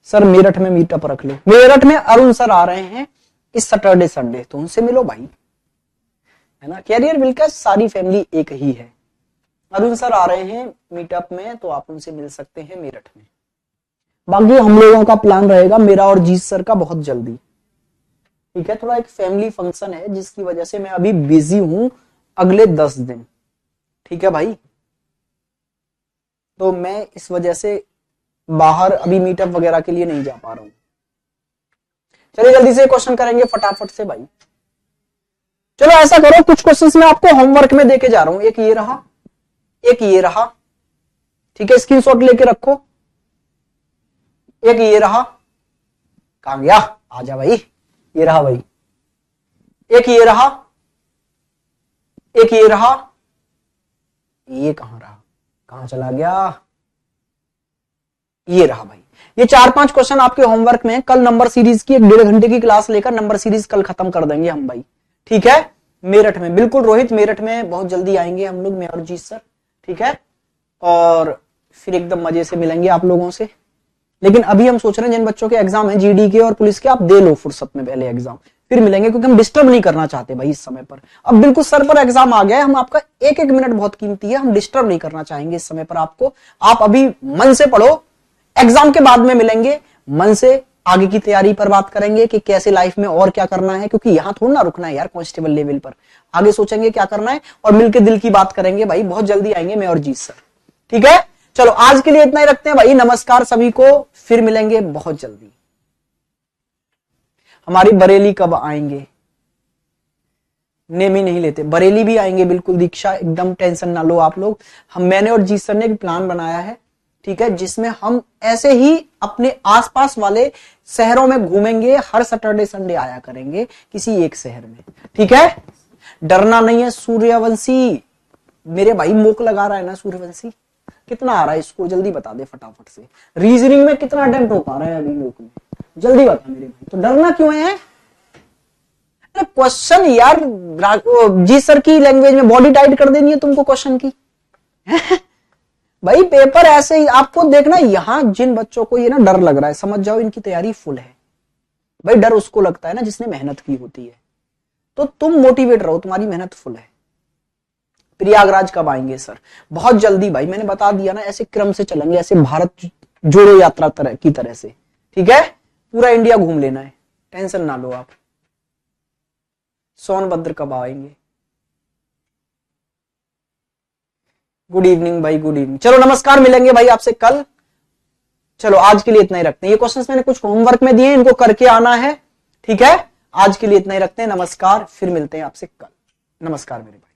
सर मेरठ में मीटअप रख लो। मेरठ में अरुण सर आ रहे हैं इस सैटरडे संडे, तो उनसे मिलो भाई, है ना। कैरियर विल का सारी फैमिली एक ही है। अरुण सर आ रहे हैं मीटअप में, तो आप उनसे मिल सकते हैं मेरठ में। बाकी हम लोगों का प्लान रहेगा मेरा और जीत सर का बहुत जल्दी, ठीक है। थोड़ा एक फैमिली फंक्शन है जिसकी वजह से मैं अभी बिजी हूं अगले 10 दिन, ठीक है भाई। तो मैं इस वजह से बाहर अभी मीटअप वगैरह के लिए नहीं जा पा रहा हूं। चलिए जल्दी से क्वेश्चन करेंगे फटाफट से भाई। चलो ऐसा करो, कुछ क्वेश्चंस मैं आपको होमवर्क में देके जा रहा हूं। एक ये रहा, एक ये रहा, ठीक है, स्क्रीनशॉट लेके रखो। एक ये रहा, कहां गया, आजा भाई, ये रहा भाई। एक ये रहा, एक ये रहा, ये कहां रहा, कहां चला गया, ये रहा भाई। ये 4-5 क्वेश्चन आपके होमवर्क में। कल नंबर सीरीज की 1.5 घंटे की क्लास लेकर नंबर सीरीज कल खत्म कर देंगे हम भाई, ठीक है। मेरठ में बिल्कुल रोहित, मेरठ में बहुत जल्दी आएंगे हम लोग, मैं और जीत सर, ठीक है। और फिर एकदम मजे से मिलेंगे आप लोगों से। लेकिन अभी हम सोच रहे हैं जिन बच्चों के एग्जाम है जीडी के और पुलिस के, आप दे लो फुर्सत में पहले एग्जाम, फिर मिलेंगे, क्योंकि हम डिस्टर्ब नहीं करना चाहते भाई इस समय पर। अब बिल्कुल सर पर एग्जाम आ गया है, हम आपका एक एक मिनट बहुत कीमती है, हम डिस्टर्ब नहीं करना चाहेंगे इस समय पर आपको। आप अभी मन से पढ़ो, एग्जाम के बाद में मिलेंगे, मन से आगे की तैयारी पर बात करेंगे कि कैसे लाइफ में और क्या करना है, क्योंकि यहां थोड़ा ना रुकना है यार कांस्टेबल लेवल पर। आगे सोचेंगे क्या करना है और मिलके दिल की बात करेंगे भाई। बहुत जल्दी आएंगे मैं और जीत सर, ठीक है। चलो आज के लिए इतना ही रखते हैं भाई। नमस्कार सभी को, फिर मिलेंगे बहुत जल्दी। हमारी बरेली कब आएंगे? नेम ही नहीं लेते, बरेली भी आएंगे बिल्कुल दीक्षा, एकदम टेंशन ना लो आप लोग। मैंने और जीत सर ने एक प्लान बनाया है, ठीक है, जिसमें हम ऐसे ही अपने आसपास वाले शहरों में घूमेंगे, हर सैटरडे संडे आया करेंगे किसी एक शहर में, ठीक है। डरना नहीं है सूर्यवंशी, मेरे भाई मोक लगा रहा है ना सूर्यवंशी, कितना आ रहा है स्कोर जल्दी बता दे फटाफट से। रीजनिंग में कितना अटेम्प्ट हो पा रहा है अभी मोक में, जल्दी बता मेरे भाई। तो डरना क्यों है? क्वेश्चन यार जी सर की लैंग्वेज में बॉडी टाइट कर देनी है तुमको क्वेश्चन की भाई पेपर ऐसे ही आपको देखना। यहां जिन बच्चों को ये ना डर लग रहा है, समझ जाओ इनकी तैयारी फुल है भाई। डर उसको लगता है ना जिसने मेहनत की होती है। तो तुम मोटिवेट रहो, तुम्हारी मेहनत फुल है। प्रयागराज कब आएंगे सर? बहुत जल्दी भाई, मैंने बता दिया ना, ऐसे क्रम से चलेंगे, ऐसे भारत जोड़ो यात्रा की तरह से, ठीक है। पूरा इंडिया घूम लेना है, टेंशन ना लो आप। सोनभद्र कब आएंगे? गुड इवनिंग भाई, गुड इवनिंग। चलो नमस्कार, मिलेंगे भाई आपसे कल। चलो आज के लिए इतना ही रखते हैं। ये क्वेश्चंस मैंने कुछ होमवर्क में दिए, इनको करके आना है, ठीक है। आज के लिए इतना ही रखते हैं। नमस्कार, फिर मिलते हैं आपसे कल। नमस्कार मेरे भाई।